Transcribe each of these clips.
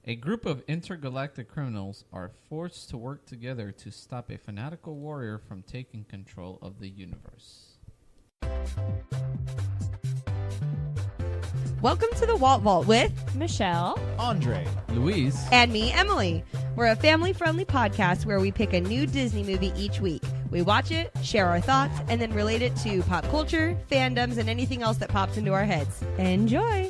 A group of intergalactic criminals are forced to work together to stop a fanatical warrior from taking control of the universe. Welcome to the Walt Vault with Michelle, Andre, Luis, and me, Emily. We're a family-friendly podcast where we pick a new Disney movie each week. We watch it, share our thoughts, and then relate it to pop culture, fandoms, and anything else that pops into our heads. Enjoy!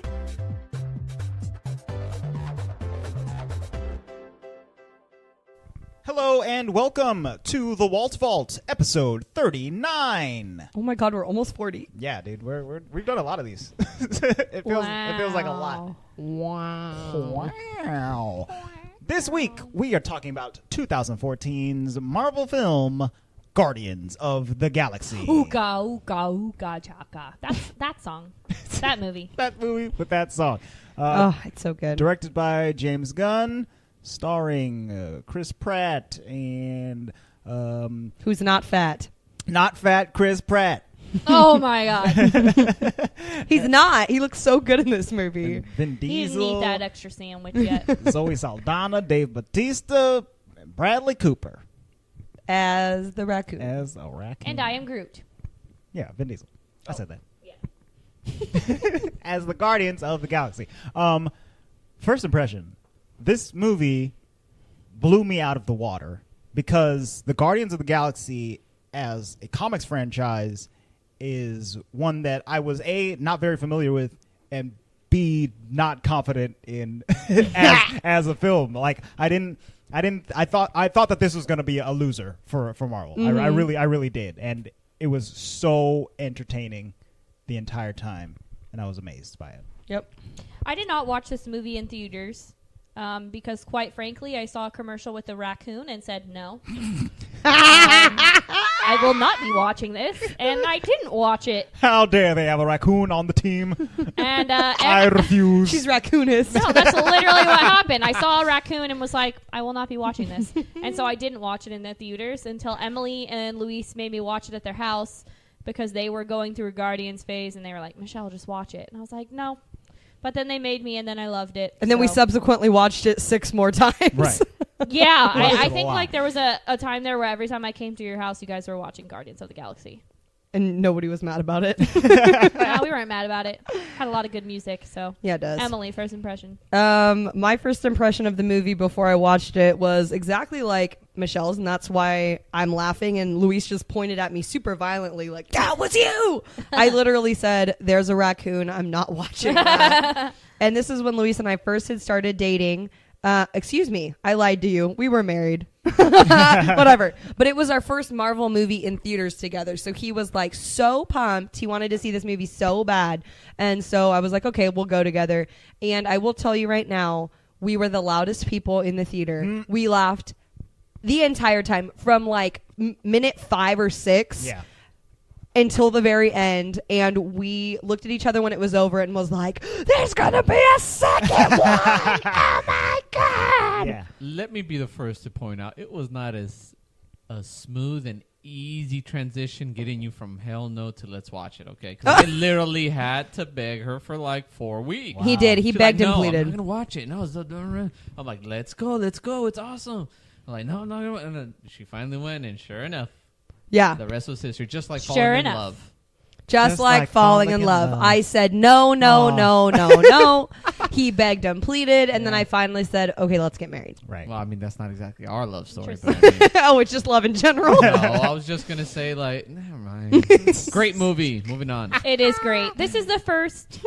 hello and welcome to the Walt Vault, episode 39. Oh my god, we're almost 40. Yeah, dude, we've done a lot of these. it feels like a lot. Wow. This week we are talking about 2014's Marvel film Guardians of the Galaxy. ooga ooga ooga chaka. That's that song. That movie. That movie with that song. It's so good. Directed by James Gunn, starring Chris Pratt and Who's not fat? not fat Chris Pratt. Oh my god. He's not. He looks so good in this movie. And Vin He didn't Diesel, eat that extra sandwich yet. Zoe Saldana, Dave Bautista, and Bradley Cooper As the raccoon. as a raccoon. And I am Groot. Yeah, Vin Diesel. I said that. Yeah. As the Guardians of the Galaxy. First impression. This movie blew me out of the water because the Guardians of the Galaxy as a comics franchise is one that I was A, not very familiar with, and B, not confident in as a film. Like I thought that this was going to be a loser for Marvel. Mm-hmm. I really did. And it was so entertaining the entire time, and I was amazed by it. Yep. I did not watch this movie in theaters because, quite frankly, I saw a commercial with a raccoon and said no. I will not be watching this, and I didn't watch it. How dare they have a raccoon on the team? And I refuse. She's raccoonist. no, that's literally what happened. I saw a raccoon and was like, I will not be watching this. And so I didn't watch it in the theaters until Emily and Luis made me watch it at their house because they were going through a Guardians phase, and they were like, Michelle, just watch it. And I was like, no. But then they made me, and then I loved it. And then we subsequently watched it 6 more times. Right. Yeah, Watched it I a think lot. like there was a time there where every time I came to your house, you guys were watching Guardians of the Galaxy. And nobody was mad about it. No, we weren't mad about it. Had a lot of good music, so. Yeah, it does. Emily, first impression. My first impression of the movie before I watched it was exactly like Michelle's, and that's why I'm laughing. And Luis just pointed at me super violently, like, that was you! I literally said, there's a raccoon. I'm not watching that. And this is when Luis and I first had started dating. Excuse me, I lied to you. We were married. Whatever. But it was our first Marvel movie in theaters together. So he was like so pumped. He wanted to see this movie so bad. And so I was like, okay, we'll go together. And I will tell you right now, we were the loudest people in the theater. We laughed the entire time from like minute 5 or 6. Yeah. Until the very end, and we looked at each other when it was over and was like, there's gonna be a second one! Oh my god! Yeah. let me be the first to point out it was not as a smooth and easy transition getting you from hell no to let's watch it, okay? Because I literally had to beg her for like 4 weeks. Wow. He did. He She's begged like, and no, pleaded. I'm not gonna watch it. No, I'm like, let's go, it's awesome. I'm like, no, and then she finally went, and sure enough, Yeah. the rest was history. Just like Sure falling enough. in love. Just like falling in love. I said, no. He begged and pleaded, and then I finally said, okay, let's get married. Right. Well, I mean, that's not exactly our love story, but I mean, Oh, it's just love in general. no, I was just gonna say like, never mind. Great movie. Moving on. It is great. This is the first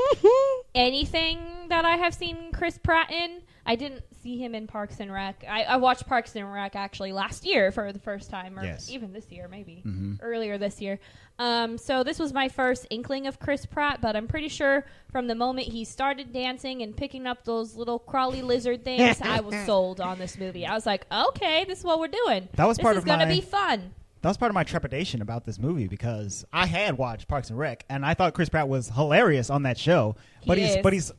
anything that I have seen Chris Pratt in. I didn't see him in Parks and Rec. I watched Parks and Rec actually last year for the first time, or Yes. even this year, maybe Mm-hmm. earlier this year. So this was my first inkling of Chris Pratt, but I'm pretty sure from the moment he started dancing and picking up those little crawly lizard things, I was sold on this movie. I was like, okay, this is what we're doing. That was part This of is gonna my- be fun. That was part of my trepidation about this movie because I had watched Parks and Rec and I thought Chris Pratt was hilarious on that show. But he's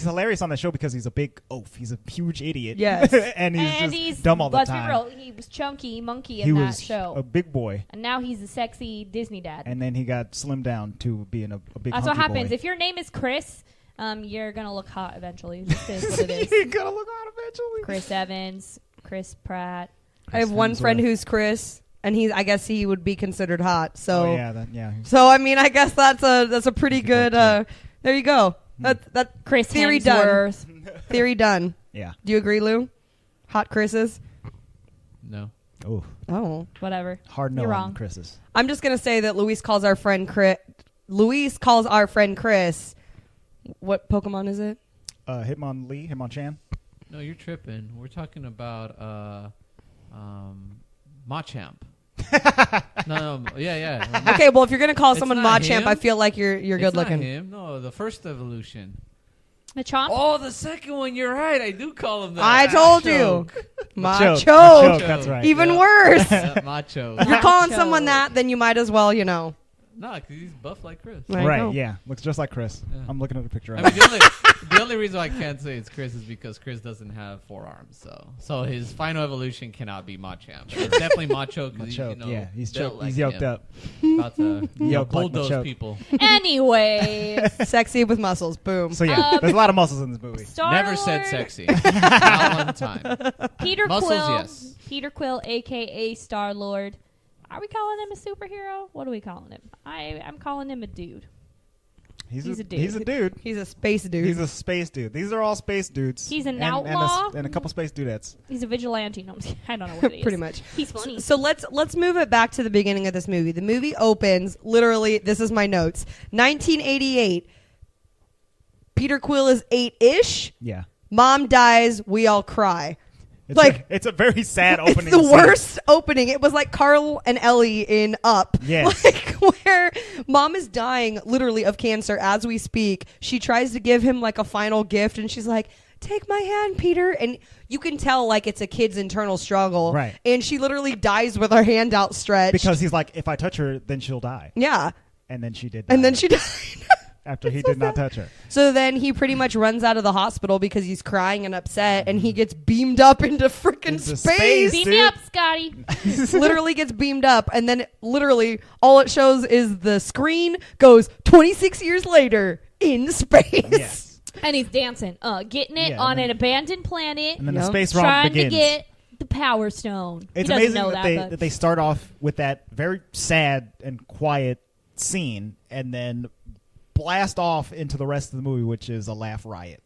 hilarious on that show because he's a big oaf. He's a huge idiot. Yes. and he's just dumb all the let's time. be real, he was chunky monkey in He that was show. a big boy. And now he's a sexy Disney dad. And then he got slimmed down to being a big That's what hunky happens. boy. If your name is Chris, You're gonna look hot eventually. It just is what it is. You're gonna look hot eventually. Chris Evans, Chris Pratt. I have one Hemsworth. friend who's Chris, and I guess he would be considered hot. So Oh, yeah. So I mean, I guess that's a pretty good. There you go. That Chris theory Hemsworth. done. Theory done. Yeah. Do you agree, Lou? Hot Chris's. No. Oh, Oh, Whatever. hard no You're on wrong. Chris's. I'm just gonna say that Luis calls our friend Chris. Luis calls our friend Chris. What Pokemon is it? Hitmonchan. No, you're tripping. We're talking about Machamp. No, yeah. Okay, well, if you're gonna call It's someone not Machamp, him. I feel like you're It's good not looking. him. No, the first evolution. The Chomp. Oh, the second one. You're right. I do call him that. I told you, Choke. Macho. Machoke, that's right. Even Yeah. worse. Yeah, macho. You're calling Macho. someone that, then you might as well, No, because he's buff like Chris. There you Right, go. yeah. Looks just like Chris. Yeah. I'm looking at a picture I of mean, him. the only reason I can't say it's Chris is because Chris doesn't have 4 arms. So his final evolution cannot be Machamp. It's definitely Macho. Machoke, yeah. He's built like he's yoked him. up. About to Yoked like bulldoze Machoke. people. Anyway, Sexy with muscles. Boom. So yeah, there's a lot of muscles in this movie. Never said Star-Lord, sexy. Not one time. Peter Muscles, Quill. yes. Peter Quill, aka Star Lord. Are we calling him a superhero? What are we calling him? I'm calling him a dude. He's a dude. He's a dude. He's a space dude. He's a space dude. These are all space dudes. He's an and, outlaw? and a couple space dudettes. He's a vigilante. No, I don't know what it is. Pretty much. He's funny. So let's move it back to the beginning of this movie. The movie opens literally. This is my notes. 1988. Peter Quill is 8-ish. Yeah. Mom dies. We all cry. It's a very sad opening. It's the scene. worst opening. It was like Carl and Ellie in Up. Yes. Like where mom is dying literally of cancer as we speak. She tries to give him like a final gift and she's like, "Take my hand, Peter." And you can tell like it's a kid's internal struggle. Right. And she literally dies with her hand outstretched. Because he's like, if I touch her, then she'll die. yeah. And then she did. And die then she died. after he did not touch her. So then he pretty much runs out of the hospital because he's crying and upset, and he gets beamed up into freaking Into space. space. Beam dude. me up, Scotty. Literally gets beamed up, and then literally all it shows is the screen goes 26 years later in space. Yes. And he's dancing, getting it Yeah, on and then- an abandoned planet, And then the Yep. space romp trying begins. to get the Power Stone. It's he doesn't amazing know that but they start off with that very sad and quiet scene and then blast off into the rest of the movie, which is a laugh riot.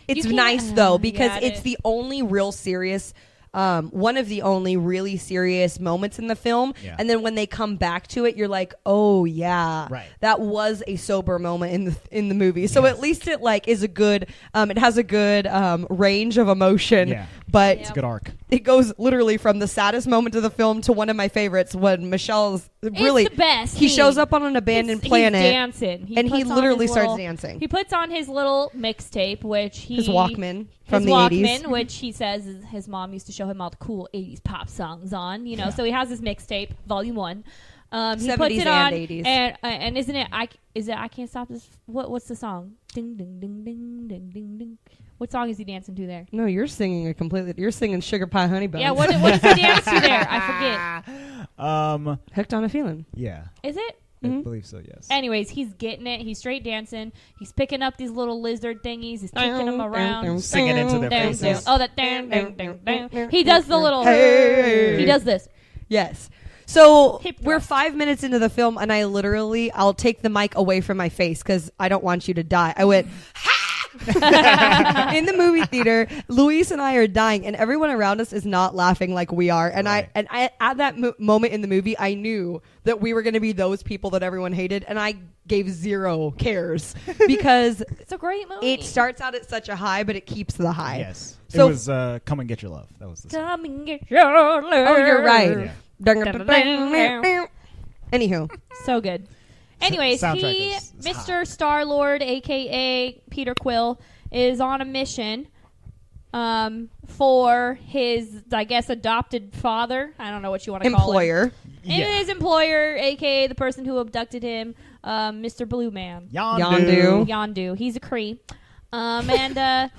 It's You can't- nice though because yeah, it it's is. the only real serious, one of the only really serious moments in the film. Yeah. And then when they come back to it, you're like, oh yeah, Right. that was a sober moment in the movie. So Yes. at least it like is a good, it has a good range of emotion. Yeah. But It's a good arc. it goes literally from the saddest moment of the film to one of my favorites when Michelle's really it's the best. he scene. shows up on an abandoned He's planet dancing. and he puts on literally his starts little- dancing. He puts on his little mixtape, which he His Walkman from his the Walkman, 80s. which he says is his mom used to show him all the cool 80s pop songs on. You know, Yeah. so he has his mixtape, Volume 1. He 70s puts it and on, 80s. and isn't it? I can't stop this. What's the song? Ding ding ding ding ding ding ding. What song is he dancing to there? No, you're singing you're singing Sugar Pie Honey Buns. Yeah, what does he dance to there? I forget. Hooked on a Feeling. Yeah, Is it? I Mhm. believe so. Yes. Anyways, he's getting it. He's straight dancing. He's picking up these little lizard thingies. He's kicking them around. Singing into their Down, faces. down. Oh, that down, down, down, down. He does the little. Hey. He does this. Yes. So Hip we're thrust. 5 minutes into the film, and I'll take the mic away from my face because I don't want you to die. I went, ha! In the movie theater, Luis and I are dying, and everyone around us is not laughing like we are. And Right. I at that moment in the movie, I knew that we were going to be those people that everyone hated, and I gave zero cares because It's a great movie. it starts out at such a high, but it keeps the high. Yes. So- it was "Come and Get Your Love." That was the song. Come and get your love. Oh, you're right. Yeah. Anywho, So good. Anyways, Soundtrack he, is Mr. Star Lord, aka Peter Quill, is on a mission for his, I guess, adopted father. I don't know what you want to call him. employer. And his employer, aka the person who abducted him, Mr. Blue Man. Yondu. Yondu. He's a Kree. And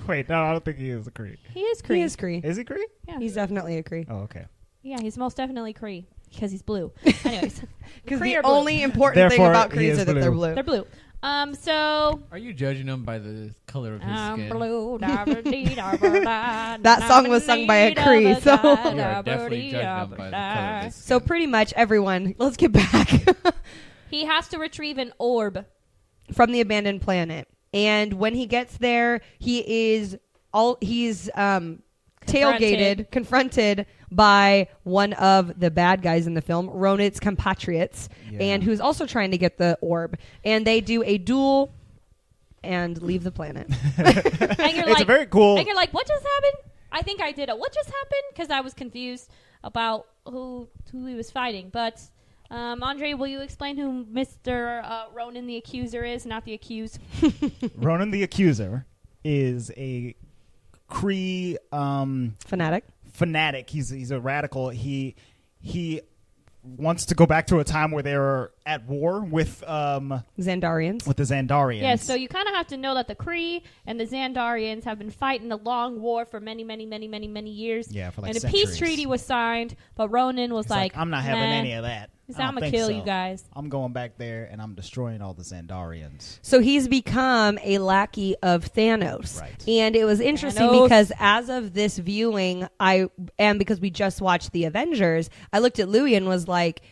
Wait, no, I don't think he is a Kree. he is Kree. He is Cree. Is he Kree? Yeah. He's definitely a Cree. Oh, okay. Yeah, he's most definitely Kree because he's blue. Anyways, Because Kree the are blue. only important thing Therefore, about he Crees is is that they're blue. They're blue. So Are you judging him by the color of his skin? blue. That song was sung by a Cree, so- You are definitely judging him by the color of his skin. So pretty much everyone, let's get back He has to retrieve an orb. from the abandoned planet. And when he gets there, he's confronted by one of the bad guys in the film, Ronit's compatriots, and who's also trying to get the orb. And they do a duel and leave the planet. And you're It's a very cool. And you're like, what just happened? I think I did a what just happened? Because I was confused about who he was fighting. But Andre, will you explain who Mr. Ronan the Accuser is, not the accused? Ronan the Accuser is a Cree Fanatic. fanatic. He's a radical. He wants to go back to a time where they were at war with Xandarians. the Xandarians. Yes, so you kind of have to know that the Kree and the Xandarians have been fighting a long war for many years. Yeah, for like and a centuries. peace treaty was signed, but Ronan was He's like, I'm not having nah. any of that. He said, I'm going to kill you guys. I'm going back there and I'm destroying all the Xandarians. So he's become a lackey of Thanos. Right. And it was interesting Thanos. because as of this viewing, because we just watched The Avengers, I looked at Louis and was like,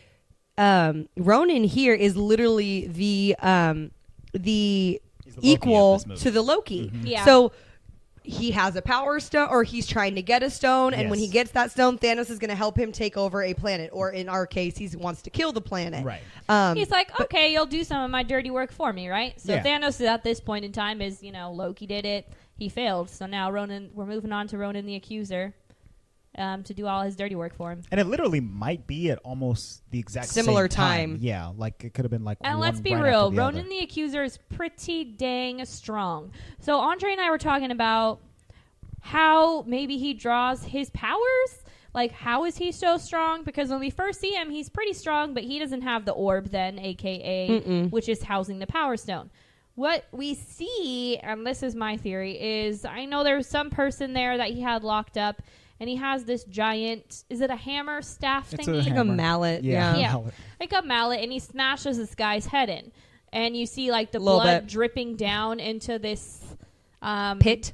Ronan here is literally the Loki equal of this movie. to the Loki. Mm-hmm. Yeah. So he has a power stone, or he's trying to get a stone, and when he Yes. gets that stone, Thanos is going to help him take over a planet, or in our case, he wants to kill the planet. Right. He's like, okay, you'll do some of my dirty work for me, right? So Yeah. Thanos at this point in time is, Loki did it. He failed. So now we're moving on to Ronan the Accuser to do all his dirty work for him. And it literally might be at almost the exact Similar same time. Yeah, like it could have been like And one let's be right real, after the Ronan other. the Accuser is pretty dang strong. So Andre and I were talking about how maybe he draws his powers. Like, how is he so strong? Because when we first see him, he's pretty strong, but he doesn't have the orb then, a.k.a. which is housing the Power Stone. What we see, and this is my theory, is I know there's some person there that he had locked up, and he has this giant, is it a hammer staff It's thingy? Like a hammer. mallet. Yeah. Yeah. Yeah, like a mallet, and he smashes this guy's head in. And you see, like, the Little blood bit. dripping down into this... Pit.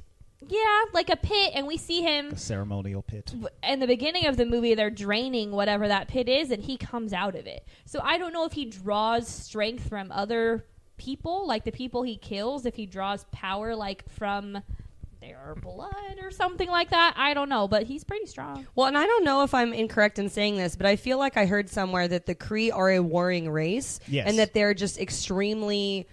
Yeah, like a pit, and we see him... The ceremonial pit. In the beginning of the movie, they're draining whatever that pit is, and he comes out of it. So I don't know if he draws strength from other people, like the people he kills, if he draws power, like, from their blood or something like that. I don't know, but he's pretty strong. Well, and I don't know if I'm incorrect in saying this, but I feel like I heard somewhere that the Kree are a warring race. Yes. And that they're just extremely...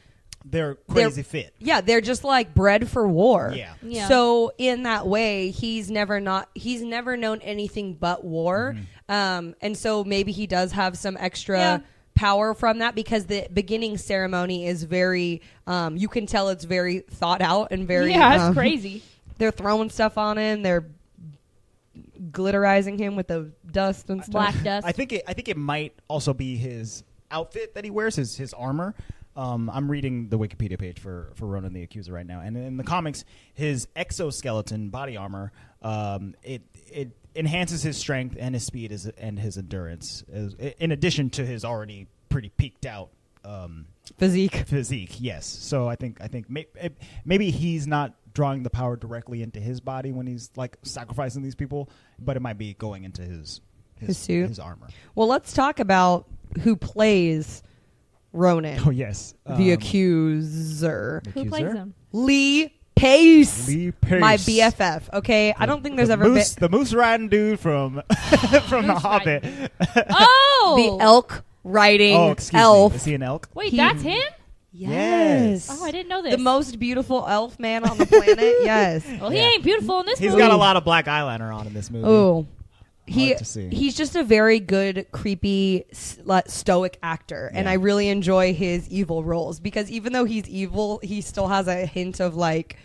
They're crazy fit. Yeah, they're just like bred for war. Yeah. Yeah. So in that way, he's never known anything but war. And so maybe he does have some extra power from that, because the beginning ceremony is very you can tell it's very thought out and very Yeah, it's crazy. They're throwing stuff on him, they're glitterizing him with the dust and stuff. Black dust. I think it might also be his outfit that he wears, his armor. I'm reading the Wikipedia page for Ronan the Accuser right now, and in the comics, his exoskeleton body armor it enhances his strength and his speed and his endurance, in addition to his already pretty peaked out Physique. Yes, so I think maybe he's not drawing the power directly into his body when he's like sacrificing these people, but it might be going into his suit, his armor. Well, let's talk about who plays Ronan, Oh yes, the accuser. Who plays him? Lee Pace. Lee Pace. My BFF. Okay, I don't think there's ever been the moose riding dude from from The Hobbit. Oh! the elk riding Oh, excuse elf. me. Is he an elk? Wait, He- that's him? Yes. Oh, I didn't know this. The most beautiful elf man on the planet. Yes. Well, he Yeah. ain't beautiful in this He's movie. got a lot of black eyeliner on in this movie. Oh. Hard to see. He's just a very good, creepy, stoic actor, and Yeah. I really enjoy his evil roles, because even though he's evil, he still has a hint of like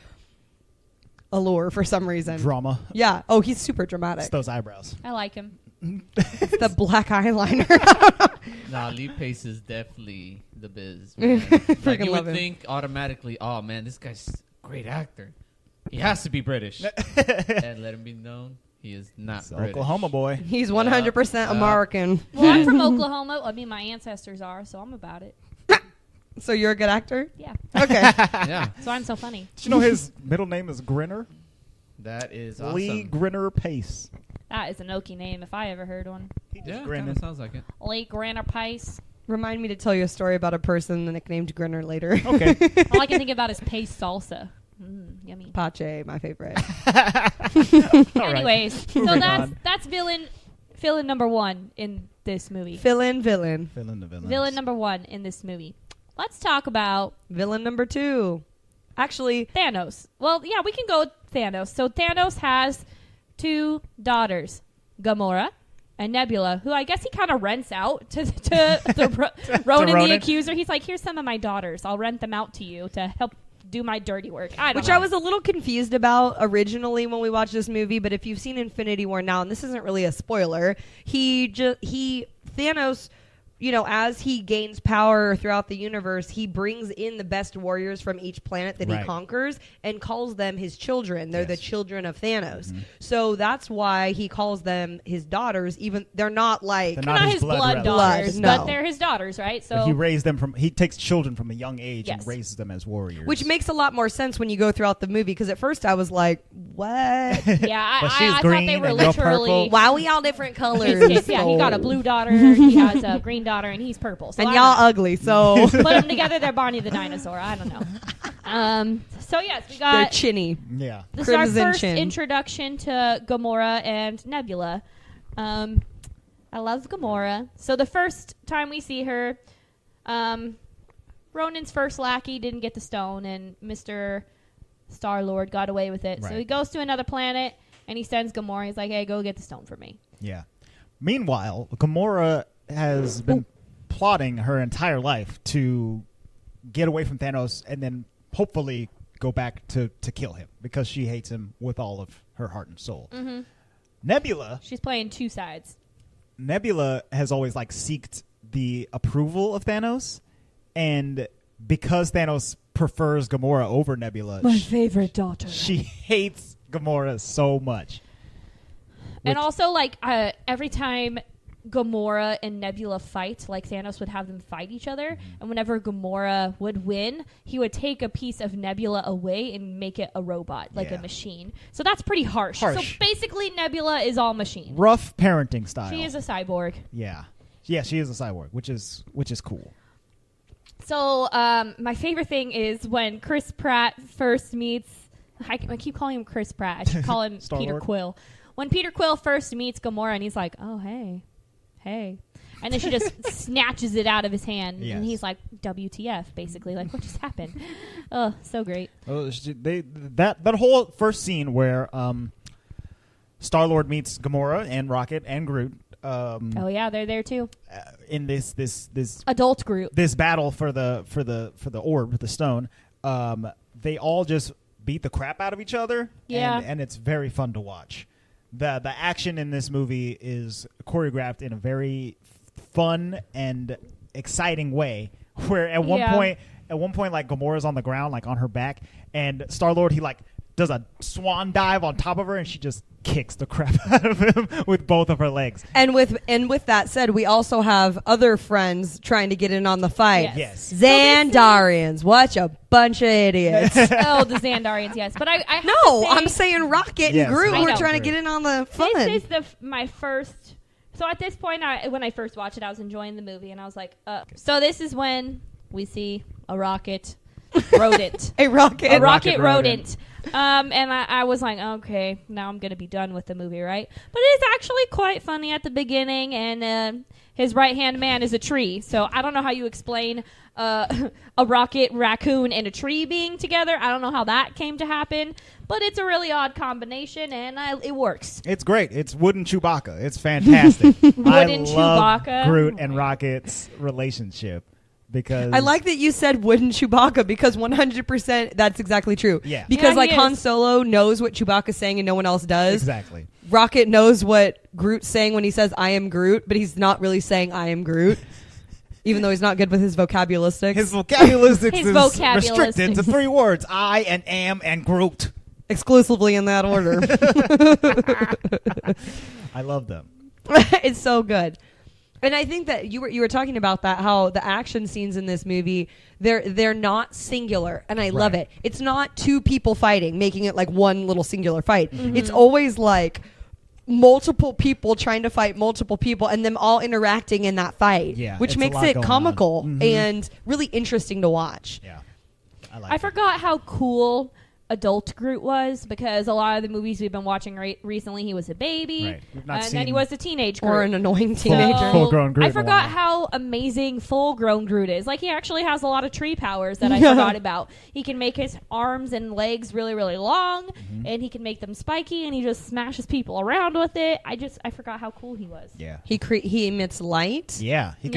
allure for some reason. Drama. Yeah. Oh, he's super It's dramatic. those eyebrows. I like him. The black eyeliner. Nah, Lee Pace is definitely the biz. Man. Like, Freaking you love would him. think automatically, oh man, this guy's a great actor. He has to be British. And let him be known, he is not It's British. Oklahoma boy. He's 100% American. Well, I'm from Oklahoma. I mean, my ancestors are, so I'm about it. So you're a good actor? Yeah. Okay. Yeah, So I'm so funny. Did you know his middle name is Grinner? that is awesome. Lee Grinner Pace. That is an Okie name if I ever heard one. He just Yeah, kind grinning. of sounds like it. Lee Granner Pice. Remind me to tell you a story about a person nicknamed Grinner later. Okay. All I can think about is pace salsa. Yummy. Pache, my favorite. All right. Anyways, so Moving that's on. that's villain number 1 in this movie. Villain. Villain the villains. Villain number 1 in this movie. Let's talk about Villain number 2. Actually, Thanos. Well, yeah, we can go with Thanos. So Thanos has 2 daughters, Gamora and Nebula, who I guess he kind of rents out to Ronan the Ronan. Accuser. He's like, here's some of my daughters. I'll rent them out to you to help do my dirty work. I don't which know. I was a little confused about originally when we watched this movie, but if you've seen Infinity War now, and this isn't really a spoiler, Thanos, you know, as he gains power throughout the universe, he brings in the best warriors from each planet that he Right. conquers and calls them his children. They're the Yes. children of Thanos. So that's why he calls them his daughters, even they're not like They're They're not not his his blood relative. daughters, Blood, no. but they're his daughters, right? But So he raised them from. He takes children from a young age Yes. and raises them as warriors. which makes a lot more sense when you go throughout the movie, because at first I was like, what? yeah, But I she's thought green they were and you're literally purple. Why are we all different colors? his kids. Yeah, he got a blue daughter, he has a green daughter, and he's purple. So and I y'all don't know. ugly, so Put them together, they're Barney the dinosaur. I don't know. So yes, we they're got chinny. Yeah. this is our Crimson first Chin. introduction to Gamora and Nebula. I love Gamora. So the first time we see her, Ronan's first lackey didn't get the stone, and Mr. Star-Lord got away with it. So Right. he goes to another planet, and he sends Gamora. He's like, hey, go get the stone for me. Yeah. Meanwhile, Gamora has been plotting her entire life to get away from Thanos and then hopefully go back to kill him because she hates him with all of her heart and soul. Mm-hmm. Nebula She's playing two sides. has always like seeked the approval of Thanos, and because Thanos prefers Gamora over Nebula, favorite daughter. she hates Gamora so much. And Which- also, like, every time Gamora and Nebula fight, like, Thanos would have them fight each other. Mm-hmm. And whenever Gamora would win, he would take a piece of Nebula away and make it a robot, like Yeah. a machine. So that's pretty harsh. Harsh. So basically, Nebula is all machine. Rough parenting style. She is a cyborg. Yeah, she is a cyborg, which is cool. So my favorite thing is when Chris Pratt first meets... I keep calling him Chris Pratt. I should call him Peter Star-Lord? Quill. When Peter Quill first meets Gamora and he's like, oh, hey. And then she just snatches it out of his hand. Yes. And he's like, WTF, basically. Like, what just happened? Oh, so great. That whole first scene where Star-Lord meets Gamora and Rocket and Groot Oh, yeah, they're there too. in this Adult Groot. this battle for the orb, the stone, they all just beat the crap out of each other. Yeah. And it's very fun to watch. The action in this movie is choreographed in a very fun and exciting way. Where at one point, like Gamora's on the ground, like on her back, and Star-Lord, he like does a swan dive on top of her, and she just kicks the crap out of him with both of her legs. And with that said, we also have other friends trying to get in on the fight. Yes. Yes. Xandarians, what a bunch of idiots. Oh, the Xandarians, yes. But I have No, to say, I'm saying Rocket Yes, and Groot I were know. trying to get in on the fun. this is my first. So at this point, when I first watched it, I was enjoying the movie, and I was like, so this is when we see a rocket rodent. a rocket. A rocket rodent. rodent. And I was like, okay, now I'm going to be done with the movie, right? But it is actually quite funny at the beginning, and his right-hand man is a tree. So I don't know how you explain a rocket, raccoon, and a tree being together. I don't know how that came to happen, but it's a really odd combination, and it works. It's great. It's wooden Chewbacca. It's fantastic. I Wooden love Chewbacca? Groot Oh and my Rocket's relationship because I like that you said wooden Chewbacca because 100% that's exactly true. Yeah. Because Yeah, like he Han is. Solo knows what Chewbacca's saying and no one else does. exactly. Rocket knows what Groot's saying when he says I am Groot, but he's not really saying I am Groot. Even though he's not good with his vocabulistics. His vocabulistics His is restricted to vocabulistics. 3 words: I and am and Groot. exclusively in that order. I love them. It's so good. And I think that you were talking about that, how the action scenes in this movie, they're not singular, and I love it. It's not two people fighting, making it like one little singular fight. It's always like multiple people trying to fight multiple people and them all interacting in that fight, which makes it comical and really interesting to watch. Yeah. I forgot how cool adult Groot was, because a lot of the movies we've been watching recently, he was a baby, and then he was a teenage Groot. Or an annoying teenager. So Full-grown Groot. I forgot how amazing full-grown Groot is. Like, he actually has a lot of tree powers that I forgot about. He can make his arms and legs really, really long, and he can make them spiky, and he just smashes people around with it. I forgot how cool he was. Yeah. He emits light. Yeah. He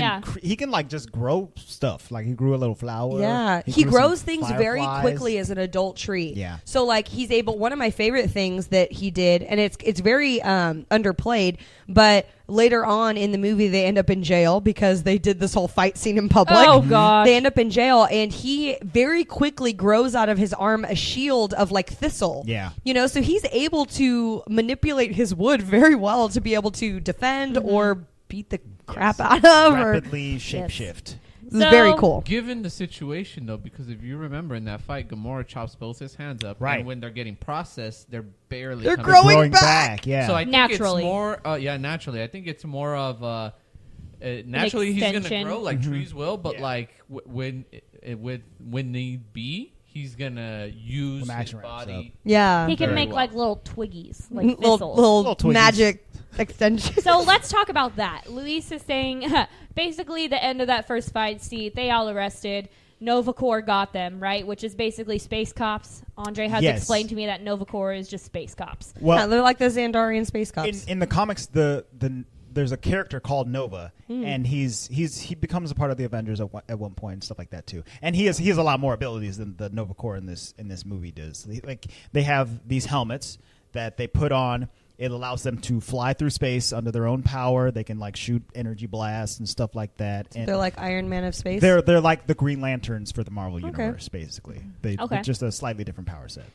can like just grow stuff. Like he grew a little flower. Yeah. He grows things very quickly as an adult tree. Yeah. So like he's able, one of my favorite things that he did, and it's very underplayed, but later on in the movie they end up in jail because they did this whole fight scene in public. Oh god. They end up in jail, and he very quickly grows out of his arm a shield of like thistle. Yeah. You know, so he's able to manipulate his wood very well to be able to defend or beat the crap out of, rapidly shapeshift. It was very cool. Given the situation, though, because if you remember in that fight, Gamora chops both his hands up, and when they're getting processed, they're barely growing back. Yeah. So I think naturally. it's more, naturally. I think it's more of naturally he's going to grow like trees will, but like when need be, he's going to use his body. Yeah. He can Very make well. like little twiggies, like little twiggies. magic extension. So let's talk about that. Luis is saying, basically, the end of that first fight, they all arrested. Nova Corps got them, right? Which is basically space cops. Andre has explained to me that Nova Corps is just space cops. Well, yeah, they're like the Xandarian space cops. In the comics, there's a character called Nova, and he becomes a part of the Avengers at one point and stuff like that too. And he has a lot more abilities than the Nova Corps in this movie does. They have these helmets that they put on. It allows them to fly through space under their own power. They can like shoot energy blasts and stuff like that. And they're like Iron Man of space. They're like the Green Lanterns for the Marvel universe, basically. They're just a slightly different power set.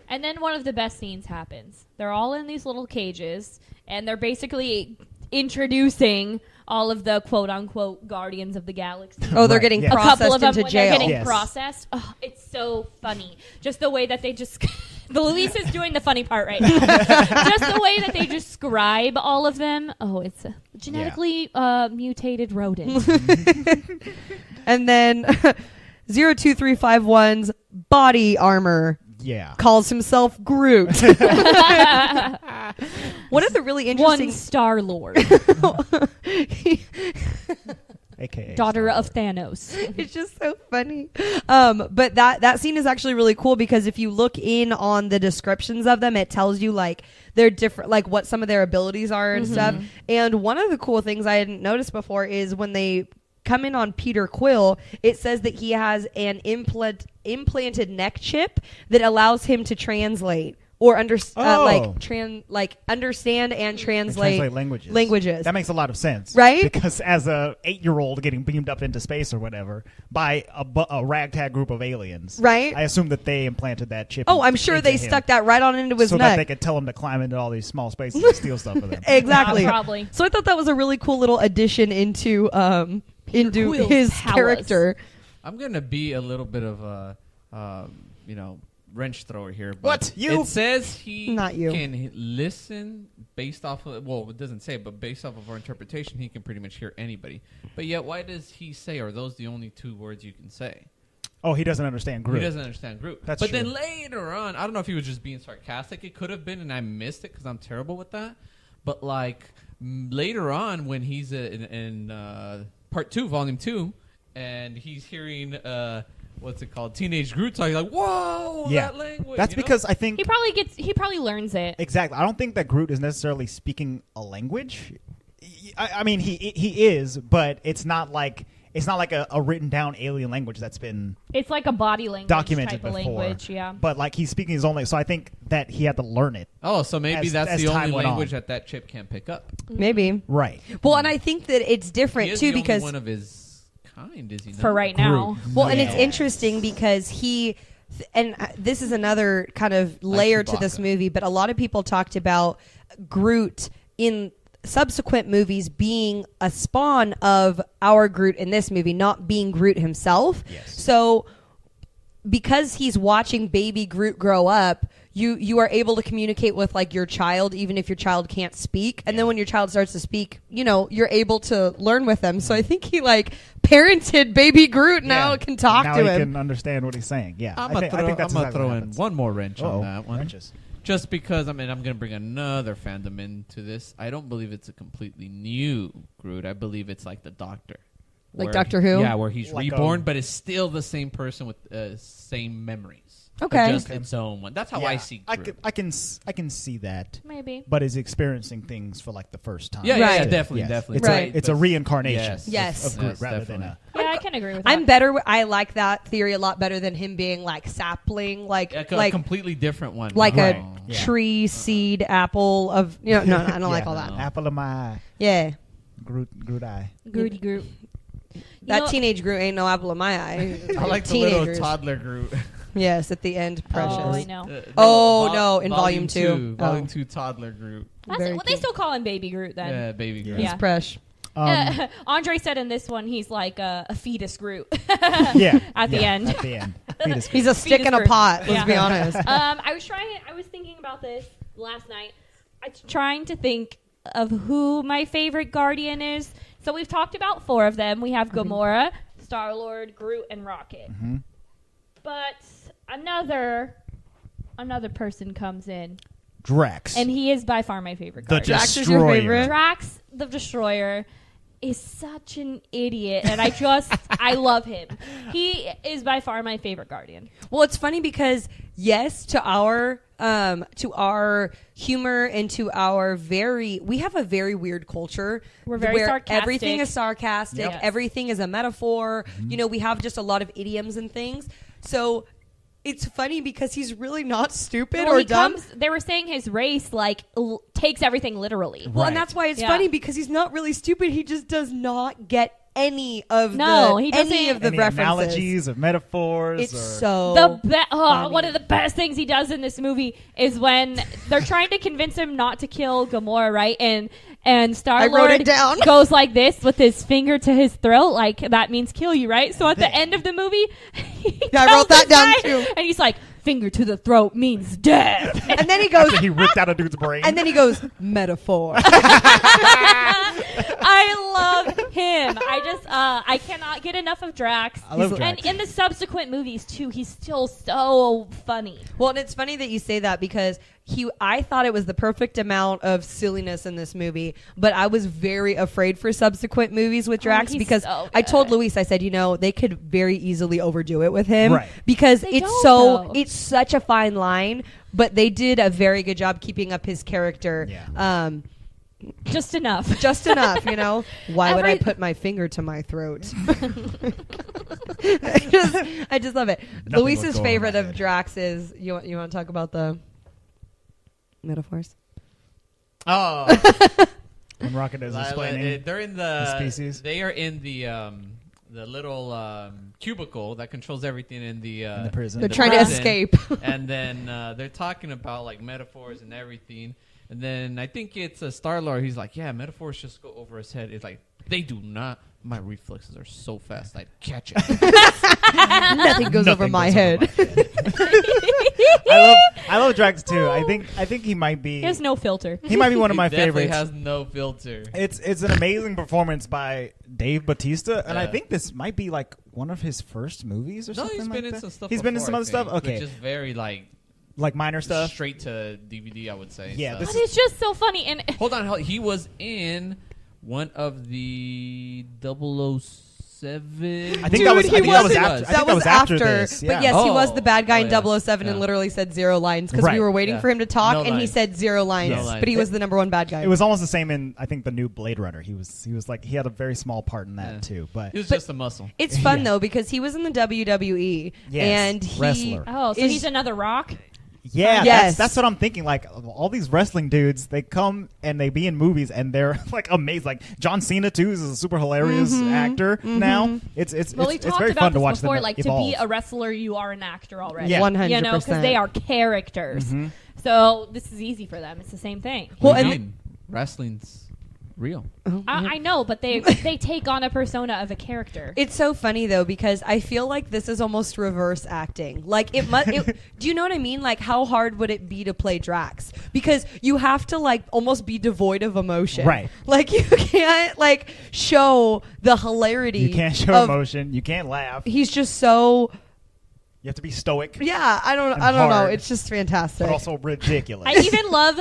And then one of the best scenes happens. They're all in these little cages, and they're basically introducing all of the quote-unquote Guardians of the Galaxy. Oh, they're getting A couple of them processed into when jail. they're getting processed. Oh, it's so funny. Just the way that they just... Luis is doing the funny part right now. Just the way that they describe all of them. Oh, it's a genetically mutated rodent. And then 02351's body armor calls himself Groot. One of the really interesting... One Star-Lord. AKA daughter of Thanos. It's just so funny. But that scene is actually really cool because if you look in on the descriptions of them, it tells you like they're different, like what some of their abilities are and stuff. And one of the cool things I hadn't noticed before is when they come in on Peter Quill, it says that he has an implanted neck chip that allows him to translate or understand and translate languages. That makes a lot of sense, right? Because as a 8-year-old getting beamed up into space or whatever by a ragtag group of aliens, right? I assume that they implanted that chip. Oh, I'm sure they stuck that right on into his neck, so that they could tell him to climb into all these small spaces and steal stuff for them. Exactly. Probably. So I thought that was a really cool little addition into his character. I'm gonna be a little bit of a wrench thrower here. But what? You? It says he Not you. can listen based off of, well, it doesn't say, but based off of our interpretation, he can pretty much hear anybody. But yet, why does he say, are those the only two words you can say? Oh, he doesn't understand Groot. He doesn't understand Groot. That's but true. Then later on, I don't know if he was just being sarcastic. It could have been, and I missed it because I'm terrible with that. But like later on, when he's in part 2, volume 2, and he's hearing... what's it called? Teenage Groot talking like, whoa, that language. That's because I think he probably learns it. Exactly. I don't think that Groot is necessarily speaking a language. I mean, he is, but it's not like a written down alien language that's been. It's like a body language documented type of before. language, yeah. But like he's speaking his own language, so I think that he had to learn it. Oh, so maybe that's as the time only went language on. that chip can't pick up. Maybe. Right. Well, and I think that it's different He is too the because only one of his kind, is he not? For right now. Well, and it's interesting because this is another kind of layer to this movie, but a lot of people talked about Groot in subsequent movies being a spawn of our Groot in this movie, not being Groot himself. Yes. So because he's watching baby Groot grow up, you are able to communicate with like your child, even if your child can't speak. And then when your child starts to speak, you're able to learn with them. So I think he like parented baby Groot, now can talk now to he him. can understand what he's saying. Yeah, I'm I think that's gonna exactly throw what in happens. one more wrench on that one. Wrenches. Just because I'm gonna bring another fandom into this. I don't believe it's a completely new Groot. I believe it's like the Doctor. Like where Doctor Who? Yeah, where he's Like, reborn, but it's still the same person with same memories. Okay. Just its own one. That's how I see Groot. I can see that. Maybe. But is experiencing things for like the first time. Yeah, Right. yeah, definitely, Yes. definitely. It's Right. it's a reincarnation. Yes. Of Groot Yes, rather than definitely. a. Yeah, I can agree with that. I'm better. I like that theory a lot better than him being like sapling, like A completely different one. like Right. a Yeah. tree seed apple of no, I don't like all that. Apple of my eye. Yeah, Groot eye. Groody Groot. that teenage Groot ain't no apple of my eye. I like the little Teenagers. toddler Groot. Yes, at the end, precious. Oh, I know. No, in volume two. Volume Oh. 2 toddler Groot. Very Well, they cute. still call him Baby Groot then. Yeah, baby Groot. Yeah. He's fresh. Andre said in this one he's like a fetus Groot. Yeah. At the end. At the end. Fetus He's a stick in a Groot. pot. Let's Yeah. be honest. I was thinking about this last night. I was trying to think of who my favorite Guardian is. So we've talked about 4 of them. We have Gamora, Star-Lord, Groot, and Rocket. Mm-hmm. But another person comes in, Drax. and he is by far my favorite the Guardian. Drax is your Destroyer. favorite? Drax the Destroyer is such an idiot, and I love him. He is by far my favorite Guardian. Well, it's funny because yes, to our humor and to our we have a very weird culture. We're very where sarcastic. Everything is sarcastic. Yep. Everything is a metaphor. We have just a lot of idioms and things. So it's funny because he's really not stupid Well, or he dumb. they were saying his race takes everything literally. Well, Right. and that's why it's Yeah. funny because he's not really stupid. He just does not get any of No, the he doesn't- any of the Any references. analogies of metaphors. It's or so funny. One of the best things he does in this movie is when they're trying to convince him not to kill Gamora, right? And Star-Lord I wrote it down. goes like this with his finger to his throat, like that means kill you, right? So at the end of the movie, Yeah, I tells wrote that this down guy, too. and he's like, finger to the throat means death. And then he goes, he ripped out a dude's brain. and then he goes, metaphor. I love him. I cannot get enough of Drax. I love And Drax. in the subsequent movies too, he's still so funny. Well, and it's funny that you say that because I thought it was the perfect amount of silliness in this movie, but I was very afraid for subsequent movies with Drax he's because so I told good. Luis, I said, they could very easily overdo it with him, Right. because They don't, though. it's such a fine line, but they did a very good job keeping up his character. Yeah. Just enough. Just enough, Why would I Every- put my finger to my throat? I just love it. Nothing Luis's was going favorite on my of head. Drax is you want to talk about the metaphors? Oh. when Rocket is explaining. They're in the species. They are in the little cubicle that controls everything in the prison. They're the trying to prison. escape. And then they're talking about like metaphors and everything. And then I think it's a Star-Lord. He's like, yeah, metaphors just go over his head. It's like, they do not. My reflexes are so fast, I'd catch it. Nothing goes over Nothing my goes head. I love Drax too. I think he might be. He has no filter. He might be one of my He definitely favorites. has no filter. It's an amazing performance by Dave Bautista, and I Yeah. think this might be like one of his first movies or No, something he's like been in that. some stuff. He's been in before, some I other stuff. think, Okay, but just very like minor stuff. straight to DVD, I would say. Yeah, So- this But it's just so funny. And Hold on, he was in one of the 007. I think Dude, that was. I he think that was wasn't- after. I think that was after this. Yeah. But yes, he was the bad guy in Oh, yeah. 007 and Yeah. literally said 0 lines because we Right. were waiting Yeah. for him to talk, No and he lines. said 0 lines. No lines. But he was the number one bad guy. It was almost the same in I think the new Blade Runner. He was like he had a very small part in that Yeah. too. But He was But- just a muscle. It's fun Yeah. though because he was in the WWE Yes, and he wrestler. oh, so is- he's another Rock. yeah, Yes. that's what I'm thinking. Like all these wrestling dudes, they come and they be in movies and they're like amazed. Like John Cena too is a super hilarious actor now. It's Well, we it's talked very about fun to this watch before. them Like evolve. to be a wrestler, you are an actor already. Yeah. 100%. You know, because they are characters. So this is easy for them. It's the same thing. Well, What do and you mean? Wrestling's real. I know, but they take on a persona of a character. It's so funny though because I feel like this is almost reverse acting. Like it must. Do you know what I mean? Like how hard would it be to play Drax? Because you have to like almost be devoid of emotion. Right. Like you can't like show the hilarity. You can't show emotion. You can't laugh. He's just so. You have to be stoic. Yeah, I don't know. hard, It's just fantastic. But also ridiculous. I even love.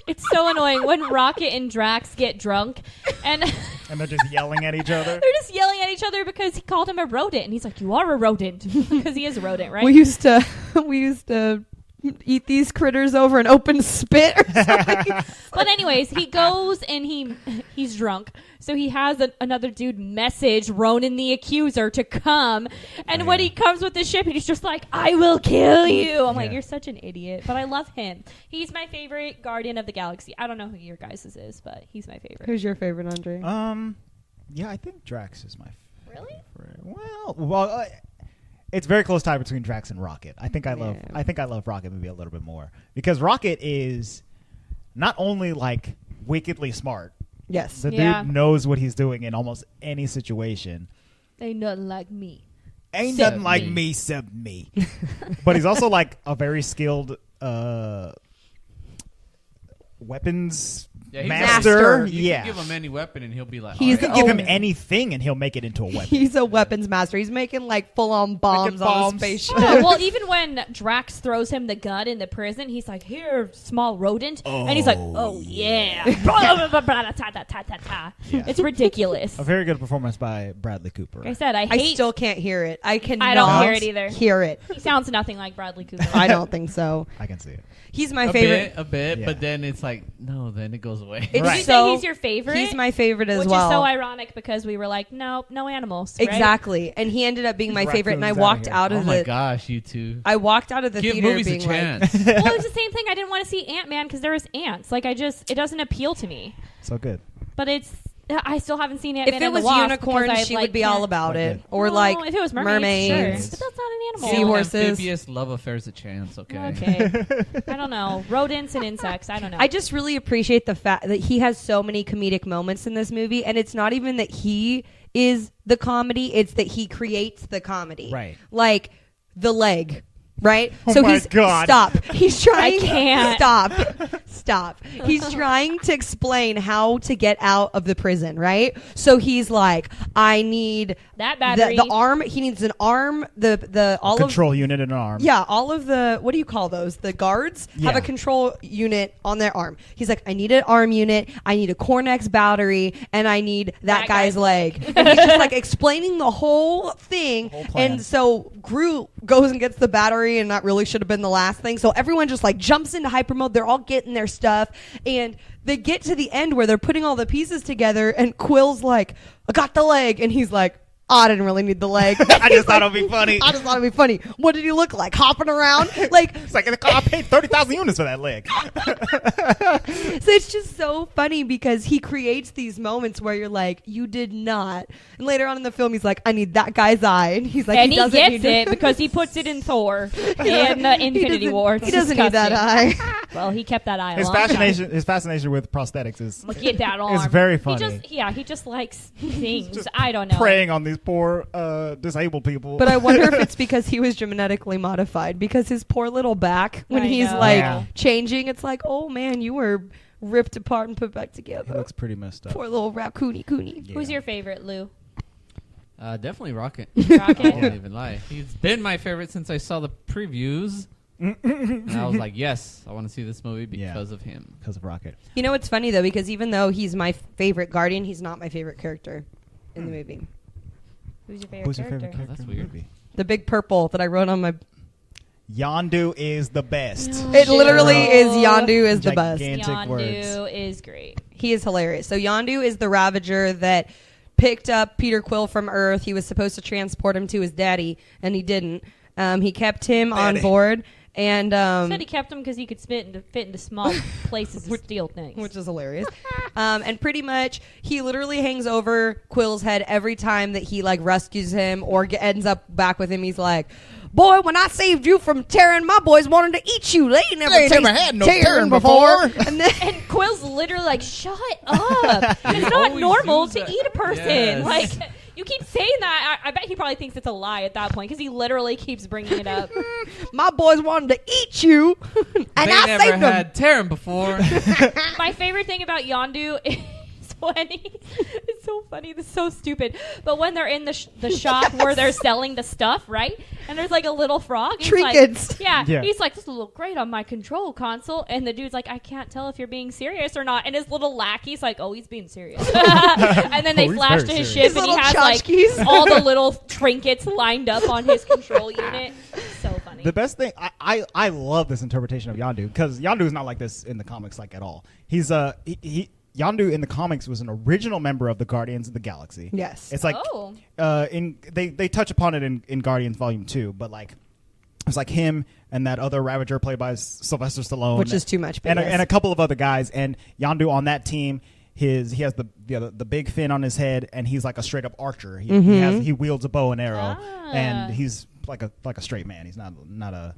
It's so annoying when Rocket and Drax get drunk, and and they're just yelling at each other. they're just yelling at each other because he called him a rodent, and he's like, "You are a rodent," because he is a rodent, right? We used to eat these critters over an open spit or something. But anyways, he goes and he's drunk, so he has another dude message Ronan the Accuser to come, and when he comes with the ship, he's just like, "I will kill you." I'm like, "You're such an idiot," but I love him. He's my favorite Guardian of the Galaxy. I don't know who your guys' is, but he's my favorite. Who's your favorite, Andre? Yeah, I think Drax is my Really? favorite. Well, it's very close tie between Drax and Rocket. I think I love Rocket maybe a little bit more because Rocket is not only like wickedly smart. Yes. The dude knows what he's doing in almost any situation. Ain't nothing like me. Ain't nothing like me except me. But he's also like a very skilled weapons master. You Yeah. can give him any weapon and he'll be like, He's You can give him anything and he'll make it into a weapon. He's a weapons master. He's making like full-on bombs on a bombs. spaceship. Oh, well, even when Drax throws him the gun in the prison, he's like, "Here, small rodent," and he's like, "Oh yeah." It's ridiculous. A very good performance by Bradley Cooper. Like I said, I I hate. still can't hear it. I cannot I don't hear it either. hear it. He sounds nothing like Bradley Cooper. I don't think so. I can see it. He's my favorite. a bit, Yeah. but then it's like, no, then it goes away. It's Did you Right. say he's your favorite? He's my favorite as which well. is so ironic because we were like, no animals. Right? Exactly, and he ended up being my favorite. And I Raccoons walked outta out Oh of my the. gosh, you two. I walked out of the Give theater movies a being like, chance. Well, it was the same thing. I didn't want to see Ant-Man because there was ants. Like it doesn't appeal to me. So good. But I still haven't seen Ant-Man if it and the was Wasp unicorns, because I, she like, would be can't- all about it. Okay. Or No, like if it was mermaids. sure. But that's not an animal. Give Seahorses. amphibious love affairs a chance, okay? Okay. I don't know. Rodents and insects. I don't know. I just really appreciate the fact that he has so many comedic moments in this movie, and it's not even that he is the comedy; it's that he creates the comedy. Right. Like the leg. Right? Oh so my he's God. stop. He's trying I can't. Stop. He's trying to explain how to get out of the prison, right? So he's like, I need that battery. the arm. He needs an arm. The all Control unit in an arm. Yeah, all of the, what do you call those? The guards have Yeah. a control unit on their arm. He's like, I need an arm unit, I need a Cornex battery, and I need that guy's leg. And he's just like explaining the whole thing. Whole plan. And so Groot goes and gets the battery, and that really should have been the last thing. So everyone just like jumps into hyper mode. They're all getting their stuff. And they get to the end where they're putting all the pieces together, and Quill's like, I got the leg. And he's like, oh, I didn't really need the leg. I just thought it would be funny. I just thought it'd be funny. What did he look like? Hopping around? Like, It's like, I paid 30,000 units for that leg. so it's just so funny because he creates these moments where you're like, you did not. And later on in the film, he's like, I need that guy's eye. And he's like, and he doesn't gets need it because he puts it in Thor in the Infinity War. It's He doesn't need that disgusting. eye. Well, he kept that eye. a His long time. fascination with prosthetics is Look at that arm. It's very funny. He just likes things. Just I don't know. preying on these poor disabled people. But I wonder if it's because he was genetically modified, because his poor little back, when I he's know. like Yeah. changing, it's like, oh man, you were ripped apart and put back He together. looks pretty messed up. Poor little raccoony cooney. Yeah. Who's your favorite, Lou? Definitely Rocket. Rocket? I won't even lie. He's been my favorite since I saw the previews. And I was like, yes, I want to see this movie because of him. Because of Rocket. You know what's funny though, because even though he's my favorite Guardian, he's not my favorite character in the movie. Who's your favorite Who's your character? favorite character That's in the weird. movie? The big purple that I wrote on my. Yondu is the best. It literally is Yondu is the best. Gigantic words. Yondu is great. He is hilarious. So Yondu is the Ravager that picked up Peter Quill from Earth. He was supposed to transport him to his daddy, and he didn't. He kept him on Daddy. board, and Said he kept him because he could fit into small places and steal things. which is hilarious. And pretty much, he literally hangs over Quill's head every time that he like rescues him or ends up back with him. He's like, boy, when I saved you from Terran, my boys wanted to eat you. They ain't never had no Terran Terran before. before. And then And Quill's literally like, shut up. It's not always normal use to that. eat a person. Yes. Like, you keep saying that. I bet he probably thinks it's a lie at that point because he literally keeps bringing it up. my boys wanted to eat you, and they I never saved them. had Terran before. My favorite thing about Yondu is when it's so funny, this is so stupid, but when they're in the shop where they're selling the stuff, right? And there's like a little frog. And he's Trinkets. Like, yeah, Yeah. he's like, this will look great on my control console. And the dude's like, I can't tell if you're being serious or not. And his little lackey's like, oh, he's being serious. And then they Oh, he's flash very to his serious. ship and he His has little like tchotchkes. all the little trinkets lined up on his control unit. So funny. The best thing, I love this interpretation of Yondu because Yondu is not like this in the comics like at all. He's Yondu in the comics was an original member of the Guardians of the Galaxy. Yes. It's like they touch upon it in Guardians Volume 2, but like it's like him and that other Ravager played by Sylvester Stallone, Which is too much, but and, yes. and a couple of other guys. And Yondu on that team, he has the big fin on his head, and he's like a straight up archer. He wields a bow and arrow, and he's like a straight man. He's not a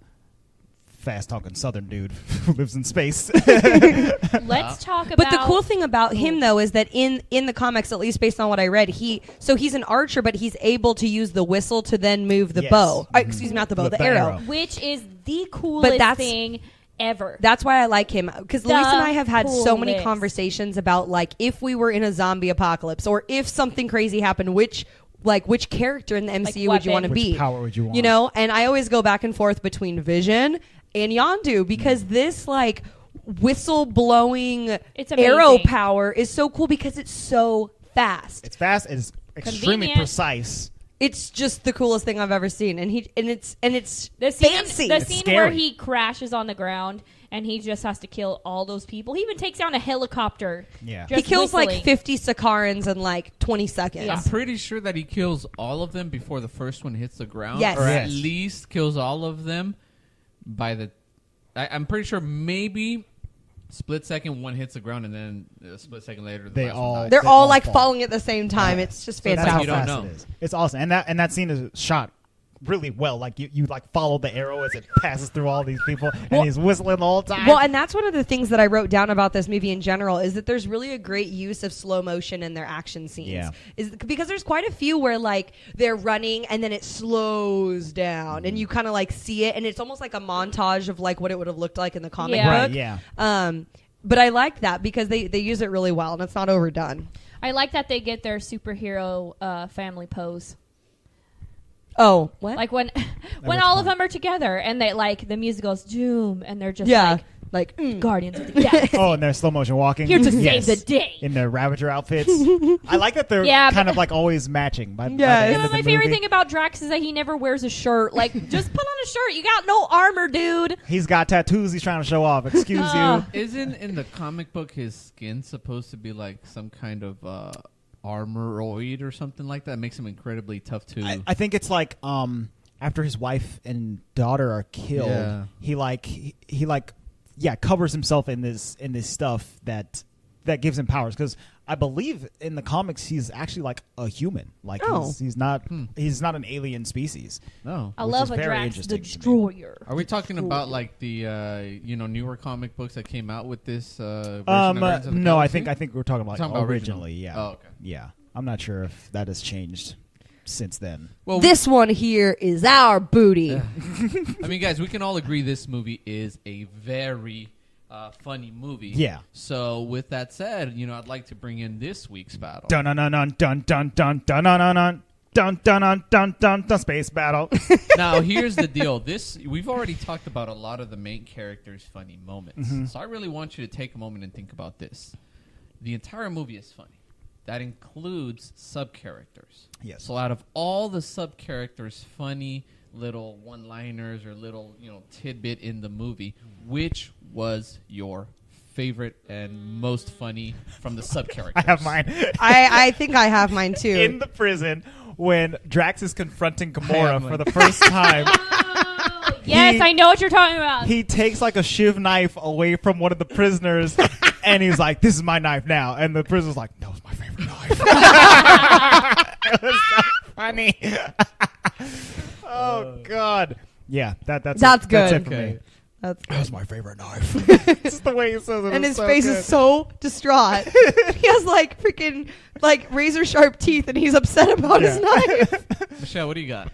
fast talking Southern dude who lives in space. Let's talk about. But the cool thing about him, though, is that in the comics, at least based on what I read, he's an archer, but he's able to use the whistle to then move the Yes. bow. Excuse me, not the bow, the arrow. Which is the coolest thing ever. That's why I like him, because Luis and I have had so many coolest. conversations about like if we were in a zombie apocalypse or if something crazy happened, which character in the MCU would you want to weapon. be? Which power would you want? You know, and I always go back and forth between Vision and Yondu because this like whistle blowing It's arrow amazing. power is so cool because it's so fast. It's fast. It's extremely Convenient. precise. It's just the coolest thing I've ever seen, and it's The scene, fancy. the It's scene scary. where he crashes on the ground and he just has to kill all those people. He even takes down a helicopter. Yeah. He just kills whistling. like 50 Sakarans in like 20 seconds. Yeah. I'm pretty sure that he kills all of them before the first one hits the ground. Yes. Or Yes. at least kills all of them by the... I'm pretty sure maybe split second one hits the ground and then a split second later the They last all- one dies. They're They all all like fall. falling at the same time. Yeah. It's just So that's fantastic. how You don't fast know. it is. It's awesome, and that scene is shot really well. Like you like follow the arrow as it passes through all these people, and Well- he's whistling the whole time. Well, and that's one of the things that I wrote down about this movie in general is that there's really a great use of slow motion in their action scenes. Yeah. Is because there's quite a few where like they're running and then it slows down and you kind of like see it and it's almost like a montage of like what it would have looked like in the comic Yeah. book. Right, yeah. But I like that because they use it really well and it's not overdone. I like that they get their superhero family pose. Oh, what? Like when was all of fun. them are together and they like the music goes doom and they're just yeah, like Guardians of the Galaxy. Oh, and they're slow motion walking. Here to Yes. save the day. In their Ravager outfits. I like that they're Yeah, kind but- of like always matching. By the Yeah. end You know, of my the favorite movie. thing about Drax is that he never wears a shirt. Like, just put on a shirt. You got no armor, dude. He's got tattoos he's trying to show off. Excuse you. Isn't in the comic book his skin supposed to be like some kind of armoroid or something like that? Makes him incredibly tough to... I think it's like after his wife and daughter are killed, Yeah. he covers himself in this stuff that gives him powers, because I believe in the comics he's actually like a human. Like Oh. he's not an alien species. No. I Which love is a very Drax the interesting to me. Destroyer. Are we talking about like the newer comic books that came out with this version of Guardians of the No, I Galaxy? think we're talking about, Talking about originally. original. Yeah. Oh, okay. Yeah. I'm not sure if that has changed since then. Well, this one here is our booty. I mean, guys, we can all agree this movie is a very funny movie. Yeah. So, with that said, I'd like to bring in this week's battle. Dun dun dun dun dun dun dun dun dun dun dun dun dun dun dun space battle. Now, here's the deal. We've already talked about a lot of the main characters' funny moments. Mm-hmm. So I really want you to take a moment and think about this. The entire movie is funny. That includes sub-characters. Yes. So out of all the sub-characters' funny little one-liners or little, tidbit in the movie, which was your favorite and most funny from the sub-characters? I have mine. I think I have mine too. In the prison when Drax is confronting I Gamora have for mine. the first time. Yes, I know what you're talking about. He takes like a shiv knife away from one of the prisoners, and he's like, "This is my knife now." And the prisoner's like, "That was my favorite knife." It was so funny. Oh God. Yeah, that's Good. That's it for Okay. me. That's my favorite knife. It's the way he says it. and is his so face good. is so distraught. He has like freaking like razor sharp teeth, and he's upset about his knife. Michelle, what do you got?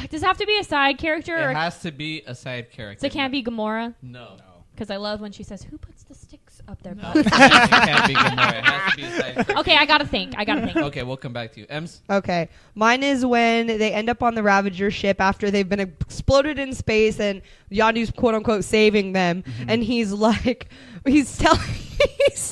Does it have to be a side character? It Or has to be a side character. so it can't be Gamora? No. Because I love when she says, "Who puts the sticks up their No. butt?" It can't be Gamora. It has to be a side character. Okay, I gotta think. Okay, we'll come back to you. Ems? Okay, mine is when they end up on the Ravager ship after they've been exploded in space, and Yondu's quote unquote saving them, and he's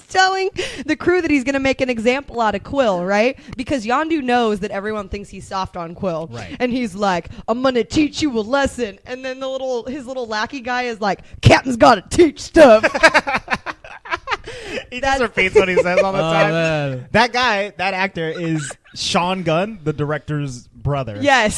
telling the crew that he's gonna make an example out of Quill, right? Because Yondu knows that everyone thinks he's soft on Quill, Right. and he's like, "I'm gonna teach you a lesson," and then his little lackey guy is like, "Captain's gotta teach stuff." He just repeats what he says all the time. man. That guy, that actor, is Sean Gunn, the director's brother. Yes.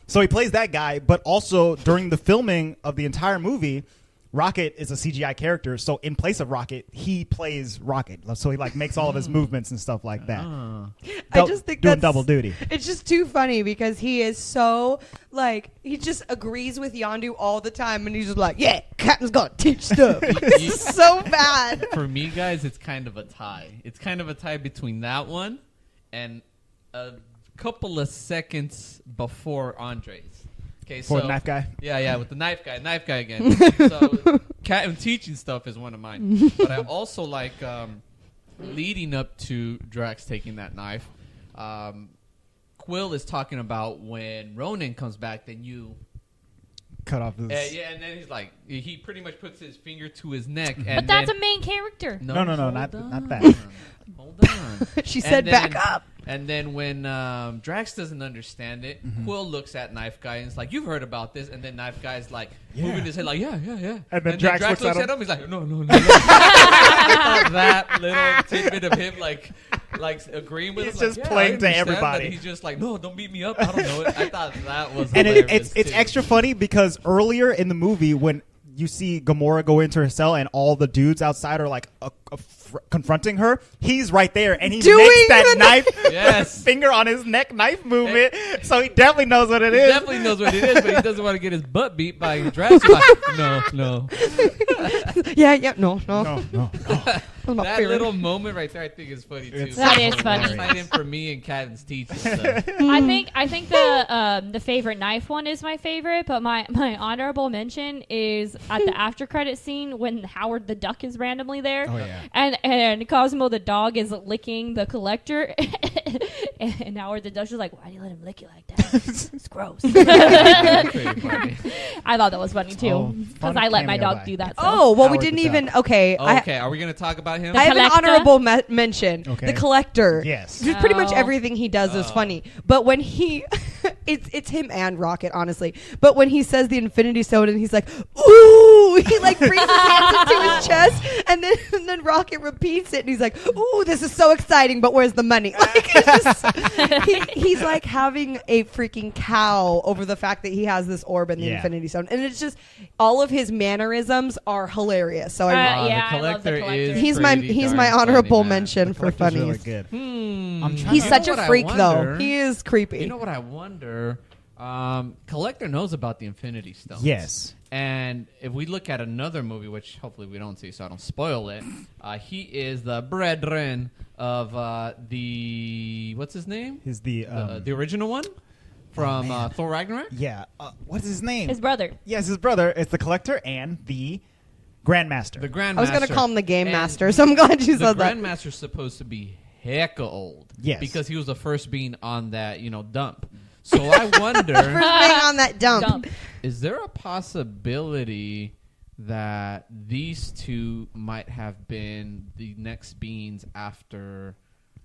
So he plays that guy, but also during the filming of the entire movie, Rocket is a CGI character. So in place of Rocket, he plays Rocket. So he like makes all of his movements and stuff like that. I just think doing that's double duty. It's just too funny because he is so like he just agrees with Yondu all the time, and he's just like, "Yeah, Captain's gonna teach stuff." It's so bad. For me, guys, it's kind of a tie. It's kind of a tie between that one and a couple of seconds before Andre's. Okay, For so the knife guy? Yeah, with the knife guy again. So, Captain teaching stuff is one of mine, but I also like leading up to Drax taking that knife. Quill is talking about when Ronan comes back, then you. Cut off his... Yeah, and then he's like, he pretty much puts his finger to his neck. But And that's then, a main character. No, hold not on. that. Hold on. She And said, then- "Back up." And then when Drax doesn't understand it, Quill looks at Knife Guy and is like, "You've heard about this." And then Knife Guy's like moving his head like, "Yeah." And then Drax looks at him. He's like, "No." I thought that little tidbit of him like agreeing with He's him. just like, playing I to understand, everybody. but he's just like, "No, don't beat me up. I don't know it." I thought that was And hilarious it's too. extra funny because earlier in the movie when you see Gamora go into her cell and all the dudes outside are like confronting her, he's right there and he Doing makes that the knife Yes. finger on his neck knife movement, so he definitely knows what it He is. definitely knows what it is, but he doesn't want to get his butt beat by Drax. He's like, no. Yeah, no. No. That's my That favorite. little moment right there, I think, is funny too. That is funny. It's tied in for me and Captain's teaching stuff. I think the favorite knife one is my favorite, but my honorable mention is at the after credit scene when Howard the Duck is randomly there. Oh, yeah. And Cosmo the dog is licking the collector, and Howard the Duck's just like, "Why do you let him lick you like that? It's gross." Pretty funny. I thought that was funny Oh, too because fun I let my cameo dog by- do that. So. Oh, well, we Howard didn't the even. Duck. Okay, Okay, are we going to talk about him? I have an Collector? honorable mention. Okay. The collector. Yes. Just pretty much Oh. everything he does is funny. But when he, it's him and Rocket, honestly. But when he says the Infinity Stone and he's like, "Ooh," he like brings his hands into his chest, and then Rocket repeats it, and he's like, "Ooh, this is so exciting, but where's the money?" Like it's just, he's like having a freaking cow over the fact that he has this orb in the Yeah. Infinity Stone, and it's just all of his mannerisms are hilarious. So I. Yeah, the I love the collector collector. is He's my pretty darn honorable funny, man. mention for Collector's funnies. really good. I'm trying He's to- such you know a what I freak, though. wonder? He is creepy. You know what I wonder? Collector knows about the Infinity Stones. Yes. And if we look at another movie, which hopefully we don't see, so I don't spoil it, he is the brethren of the what's his name? He's the The original one from man. Thor Ragnarok. yeah. What's his name? His brother. Yes, his brother. It's the collector and the Grandmaster. The Grandmaster. I was going to call him the Game And Master, so I'm glad you The said that. Grandmaster's supposed to be hecka old. Yes. Because he was the first being on that, dump. So I wonder, First being on that dump. is there a possibility that these two might have been the next beings after,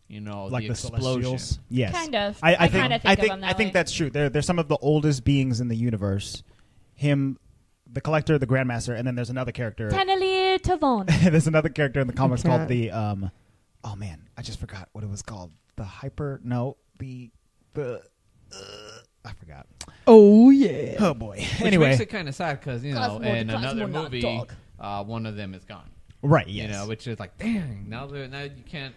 like the the explosion? Celestials. Yes. Kind of. I I think kinda think of them that I think way. that's true. They're some of the oldest beings in the universe. Him, the collector, the Grandmaster, and then there's another character. Tenelier Tavon. There's another character in the comics can't. called the oh man, I just forgot what it was called. The hyper no, the I forgot. Oh, yeah. Oh boy. Which Anyway, makes it kind of sad because, Cosmo the in another Cosmonaut movie, dog. one of them is gone. right, yes. Which is like, dang, now you can't.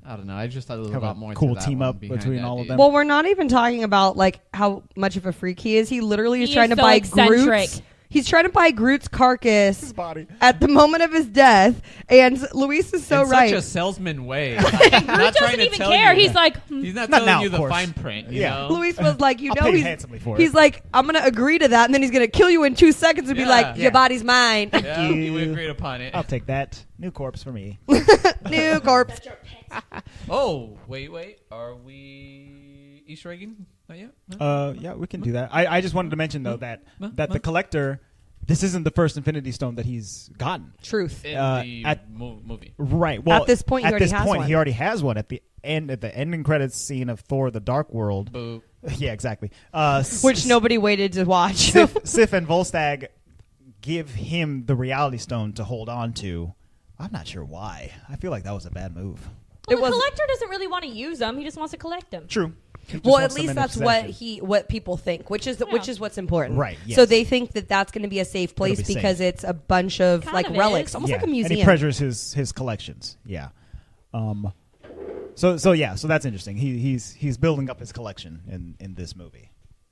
I don't know. I just thought there was a Have lot a more cool to that team one up behind between that, all of dude. them. Well, we're not even talking about like how much of a freak he is. He literally is He trying is to so buy eccentric. Groot's. He's trying to buy Groot's carcass His body. at the moment of his death, and Luis is so in right. such a salesman way. Groot Not trying doesn't to even tell care. you He's that. like, He's not Not telling now, you of the course. fine print. You Yeah. know? Luis was like, I'll pay you handsomely for it. he's like, I'm gonna agree to that, and then he's gonna kill you in 2 seconds and be Yeah. like, Yeah. your body's mine. Yeah, you. we agreed upon it. I'll take that. New corpse for me. New corpse. Oh, wait. Are we Easter egging? Not yet? No? Yeah, we can do that. I just wanted to mention though that Huh? the collector, this isn't the first Infinity Stone that he's gotten. Truth. In the at- movie. Right. Well, At this point, he at already this has point, one. he already has one at the ending credits scene of Thor: The Dark World. Boo. Yeah, exactly. Which nobody waited to watch. Sif and Volstagg give him the Reality Stone to hold on to. I'm not sure why. I feel like that was a bad move. well, It the was- collector doesn't really want to use them. He just wants to collect them. True. He just Well, wants at them least in that's his what possession. what people think, which is what's important. Right, yes. So they think that that's going to be a safe place be safe. because it's a bunch of Kind like of relics, is. almost Yeah, like a museum. And he treasures his collections. Yeah. So that's interesting. He's building up his collection in this movie.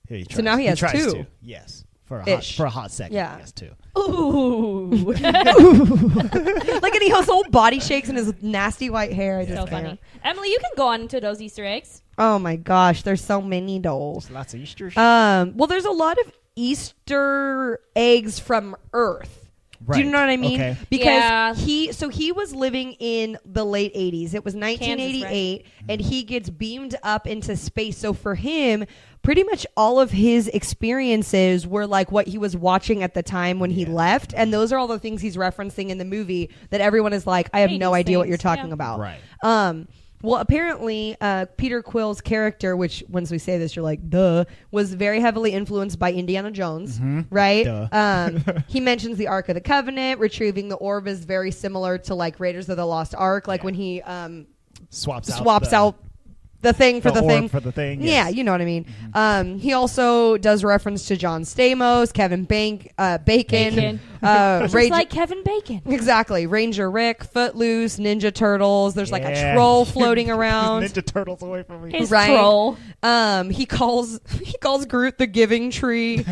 He So now he has tries two. to. Yes. For Ish. a hot second. Yeah. He has two. Ooh. Like, and he has whole body shakes and his nasty white hair. I just So can't. funny. Emily, you can go on to those Easter eggs. Oh my gosh, there's so many dolls. Lots of Easter. Well, there's a lot of Easter eggs from Earth. Do you Right. know what I mean? Okay. Because Yeah. he was living in the late 80s. It was 1988 and he gets beamed up into space. So for him, pretty much all of his experiences were like what he was watching at the time when he left, and those are all the things he's referencing in the movie that everyone is like, I have Hey, no these idea what things, you're talking yeah. about. Right. Well, apparently, Peter Quill's character, which once we say this, you're like, duh, was very heavily influenced by Indiana Jones, right? Duh. He mentions the Ark of the Covenant. Retrieving the orb is very similar to like Raiders of the Lost Ark, like when he Swaps out the thing for the orb thing. for the thing. Yeah, Yes. you know what I mean. He also does reference to John Stamos, Kevin Bacon. Bacon. Just Rage- like Kevin Bacon. Exactly. Ranger Rick, Footloose, Ninja Turtles. There's like a Yeah. troll floating around. Ninja Turtles away from me. His Right. troll. He calls Groot the Giving Tree.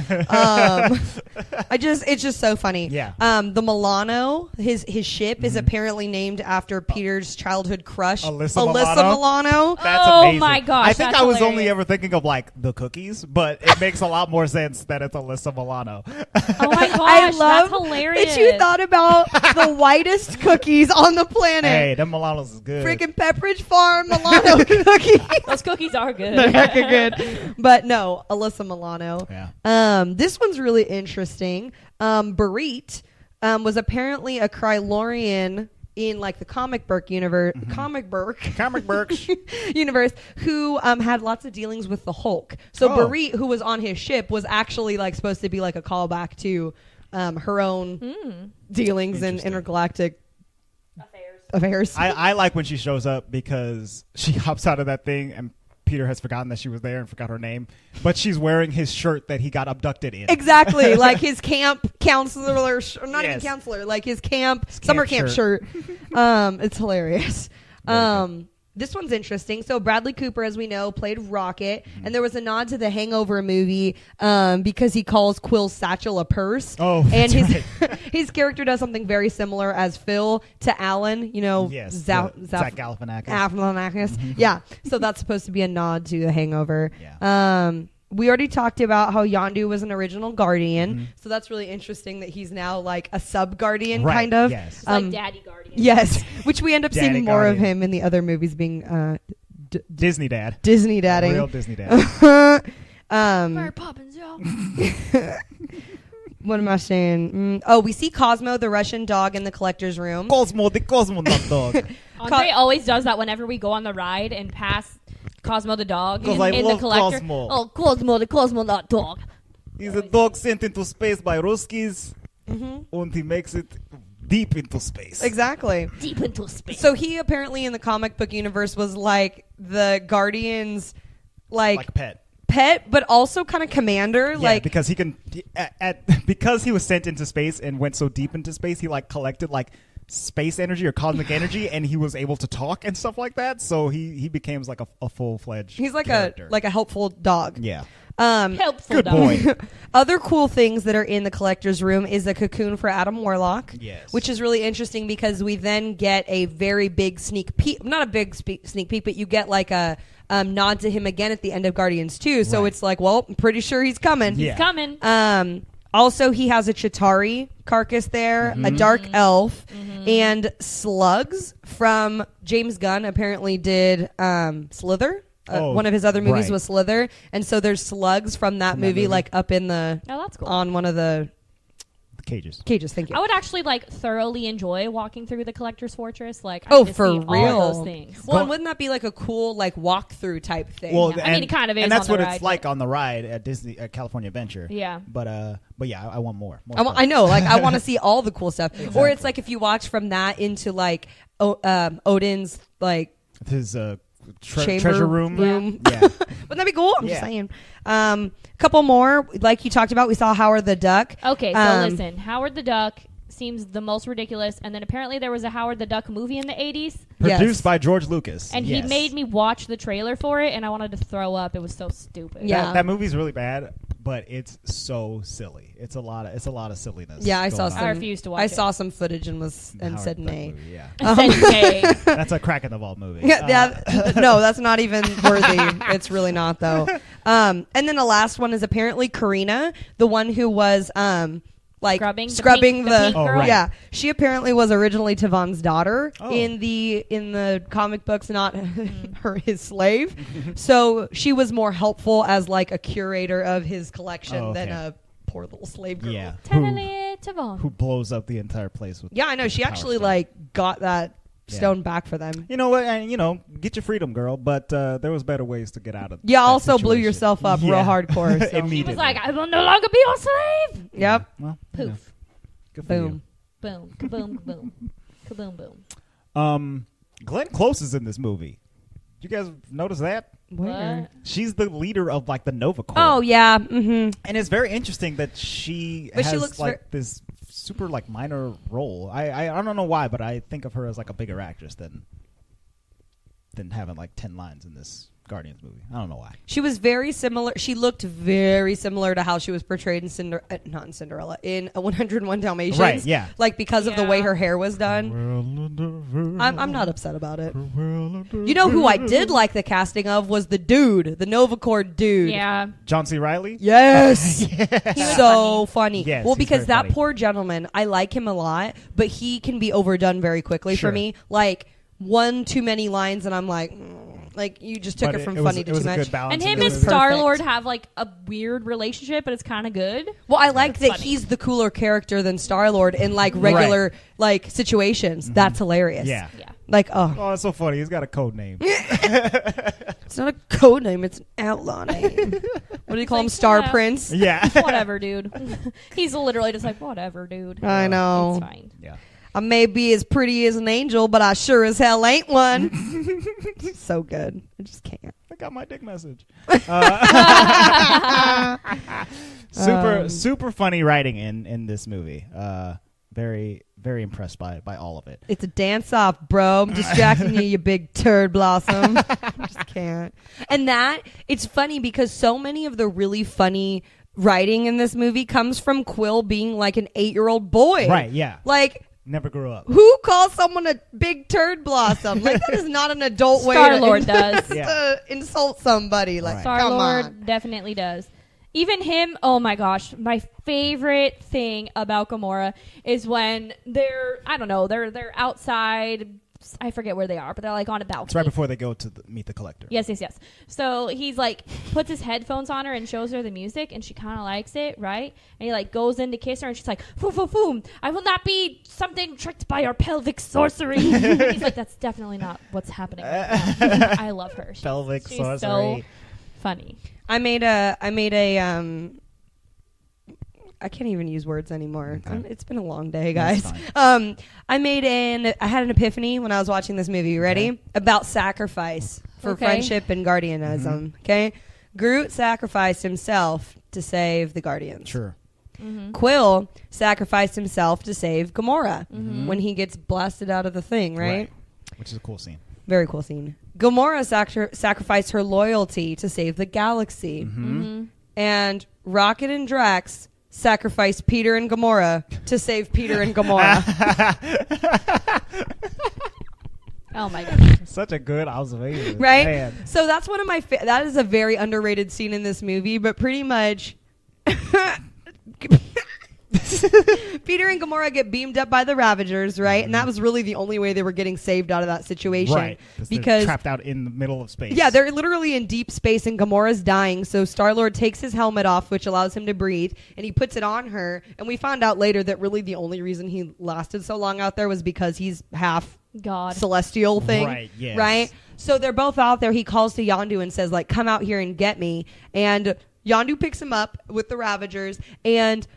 It's just so funny. Yeah. The Milano, his ship is apparently named after Peter's childhood crush, Alyssa Milano. That's Oh amazing. my gosh, I think that's I was only hilarious. ever thinking of like the cookies, but it makes a lot more sense that it's Alyssa Milano. Oh my gosh, I love that's hilarious. that you thought about the whitest cookies on the planet. Hey, them Milanos is good. Freaking Pepperidge Farm Milano cookies. Those cookies are good. They're hecka good. But no, Alyssa Milano. Yeah. This one's really interesting. Barit was apparently a Krylorian in like the comic book universe, Comic Burks. universe, who had lots of dealings with the Hulk. So Oh. Barit, who was on his ship, was actually like supposed to be like a callback to her own dealings in Interesting. intergalactic affairs. I like when she shows up because she hops out of that thing and Peter has forgotten that she was there and forgot her name, but she's wearing his shirt that he got abducted in. Exactly, like his camp counselor, or not even Yes. counselor, like his summer camp shirt. shirt. It's hilarious. Very good. This one's interesting. So Bradley Cooper, as we know, played Rocket, and there was a nod to the Hangover movie because he calls Quill's satchel a purse. Oh, and that's his right. his character does something very similar as Phil to Alan. You know, Yes, Zach Zach Galifianakis. Galifianakis. Yeah. So that's supposed to be a nod to the Hangover. Yeah. We already talked about how Yondu was an original Guardian, so that's really interesting that he's now like a sub-Guardian, Right, kind of. yes. It's like Daddy Guardian. Yes, which we end up Daddy seeing more of Guardian. him in the other movies being Disney Dad. Disney dadding. Real Disney Dad. Mary Poppins, y'all. What am I saying? We see Cosmo, the Russian dog, in the collector's room. Cosmo, the Cosmo not dog. Andre always does that whenever we go on the ride and pass Cosmo the dog 'Cause in, I in the love collector. Cosmo. Oh, Cosmo, the Cosmo not dog. He's a dog sent into space by Ruskies, and he makes it deep into space. Exactly. Deep into space. So he apparently in the comic book universe was like the Guardian's Like pet, but also kind of commander. Yeah, like because he can because he was sent into space and went so deep into space, he like collected like space energy or cosmic energy, and he was able to talk and stuff like that. So he became like a full-fledged. He's like character. a helpful dog. Yeah. Helpful Good dog. boy. Other cool things that are in the collector's room is a cocoon for Adam Warlock. Yes. Which is really interesting because we then get a very big sneak peek. Not a big sneak peek, but you get like a nod to him again at the end of Guardians 2. So Right. it's like, well, I'm pretty sure he's coming. Yeah. He's coming. Also, he has a Chitauri carcass there, a dark elf, and slugs from James Gunn apparently did Slither. One of his other movies right. was Slither. And so there's slugs from that movie like up in the Oh, that's cool. on one of the Cages. Thank you. I would actually like thoroughly enjoy walking through the collector's fortress. Like, I Oh, need to for see real? all of those things. Well, and wouldn't that be like a cool like walkthrough type thing? Well, I mean, it kind of is and that's on the what ride, it's like but- on the ride at Disney at California Adventure. Yeah. But yeah, I want more. I know, like I want to see all the cool stuff. Or it's like if you watch from that into like Odin's like His chamber treasure room. Yeah. Wouldn't that be cool? I'm just saying. Couple more, like you talked about, we saw Howard the Duck. Okay, so listen. Howard the Duck seems the most ridiculous. And then apparently there was a Howard the Duck movie in the 80s. Yes. Produced by George Lucas. And he made me watch the trailer for it, and I wanted to throw up. It was so stupid. Yeah. That movie's really bad, but it's so silly. It's a lot of silliness. Yeah, I saw going on. some. I refused to watch I it. saw some footage and Howard said Duck nay. movie, yeah. I said nay. That's a crack in the vault movie. No, that's not even worthy. It's really not though. And then the last one is apparently Karina, the one who was like Scrubbing the the pink Oh, girl? right. Yeah, she apparently was originally Tavon's daughter Oh. in the comic books, not his slave. So she was more helpful as like a curator of his collection than a poor little slave girl. Yeah. Tenele Tavon. Who blows up the entire place with Yeah, I know. She Power actually Stone. like got that stone back for them. You know what? And get your freedom, girl. But there was better ways to get out of. Yeah, that also blew situation. yourself up real Yeah. hardcore. So. He Immediately. was like, I will no longer be your slave. Yep. Well, Poof. good for Boom. Boom. Kaboom. Kaboom. Kaboom. Boom. you. Glenn Close is in this movie. You guys notice that? Where? What? She's the leader of like the Nova Corps. Oh yeah. Mm-hmm. And it's very interesting that she But she has looks like this super like minor role. I don't know why, but I think of her as like a bigger actress than having like 10 lines in this Guardians movie. I don't know why. She was very similar. She looked very similar to how she was portrayed in not in Cinderella, in 101 Dalmatians. Right, yeah. Like because of the way Yeah. her hair was done. I'm not upset about it. You know who I did like the casting of was the dude, the Nova Corps dude. Yeah. John C. Reilly? Yes. He was So funny. Yes, well, he's because very that funny. poor gentleman, I like him a lot, but he can be overdone very quickly Sure. for me. Like one too many lines, and I'm like, like you just took But it from was- funny it to was too a much. good balance And in him the and movie. Star Perfect. Lord have like a weird relationship, but it's kind of good. Well, I like That's that funny. he's the cooler character than Star Lord in like regular like situations. That's hilarious. Yeah. Yeah. Like, oh, Oh, it's so funny. He's got a code name. it's not a code name; it's an outlaw name. What do you call him? like, Star yeah. Prince. Yeah. Whatever, dude. He's literally just like, whatever, dude. I know. It's fine. Yeah. I may be as pretty as an angel, but I sure as hell ain't one. So good. I just can't. I got my dick message. Super funny writing in this movie. Very very impressed by all of it. It's a dance off, bro. I'm distracting you, you big turd blossom. I just can't. And that, it's funny because so many of the really funny writing in this movie comes from Quill being like an 8-year-old boy. Right, yeah. Like, Never grew up. who calls someone a big turd blossom? Like, that is not an adult way Star Lord does. to Yeah. insult somebody. Like, Right. Star come Lord on. definitely does. Even him, oh my gosh, my favorite thing about Gamora is when they're outside. I forget where they are, but they're like on a balcony. It's right before they go to meet the collector. Yes. So he's like puts his headphones on her and shows her the music, and she kind of likes it, right? And he like goes in to kiss her, and she's like, "Foom, foom, foom! I will not be something tricked by your pelvic sorcery." And he's like, "That's definitely not what's happening right now." I love her. Pelvic she's sorcery. so funny. I made a I can't even use words anymore. Okay. It's been a long day, That's guys. fine. I had an epiphany when I was watching this movie. You ready? Okay. About sacrifice for Okay. friendship and guardianism. Okay, Groot sacrificed himself to save the Guardians. Sure. Quill sacrificed himself to save Gamora when he gets blasted out of the thing, right? Which is a cool scene. Very cool scene. Gamora sacrificed her loyalty to save the galaxy. And Rocket and Drax sacrificed Peter and Gamora to save Peter and Gamora. Oh my god. Such a good observation. Right? Man. So that's one of my that is a very underrated scene in this movie, but pretty much Peter and Gamora get beamed up by the Ravagers, right? And that was really the only way they were getting saved out of that situation. Right. Because they're trapped out in the middle of space. yeah, they're literally in deep space and Gamora's dying. So Star-Lord takes his helmet off, which allows him to breathe, and he puts it on her. And we found out later that really the only reason he lasted so long out there was because he's half God. celestial thing. Right, yes. Right? So they're both out there. He calls to Yondu and says, like, come out here and get me. And Yondu picks him up with the Ravagers and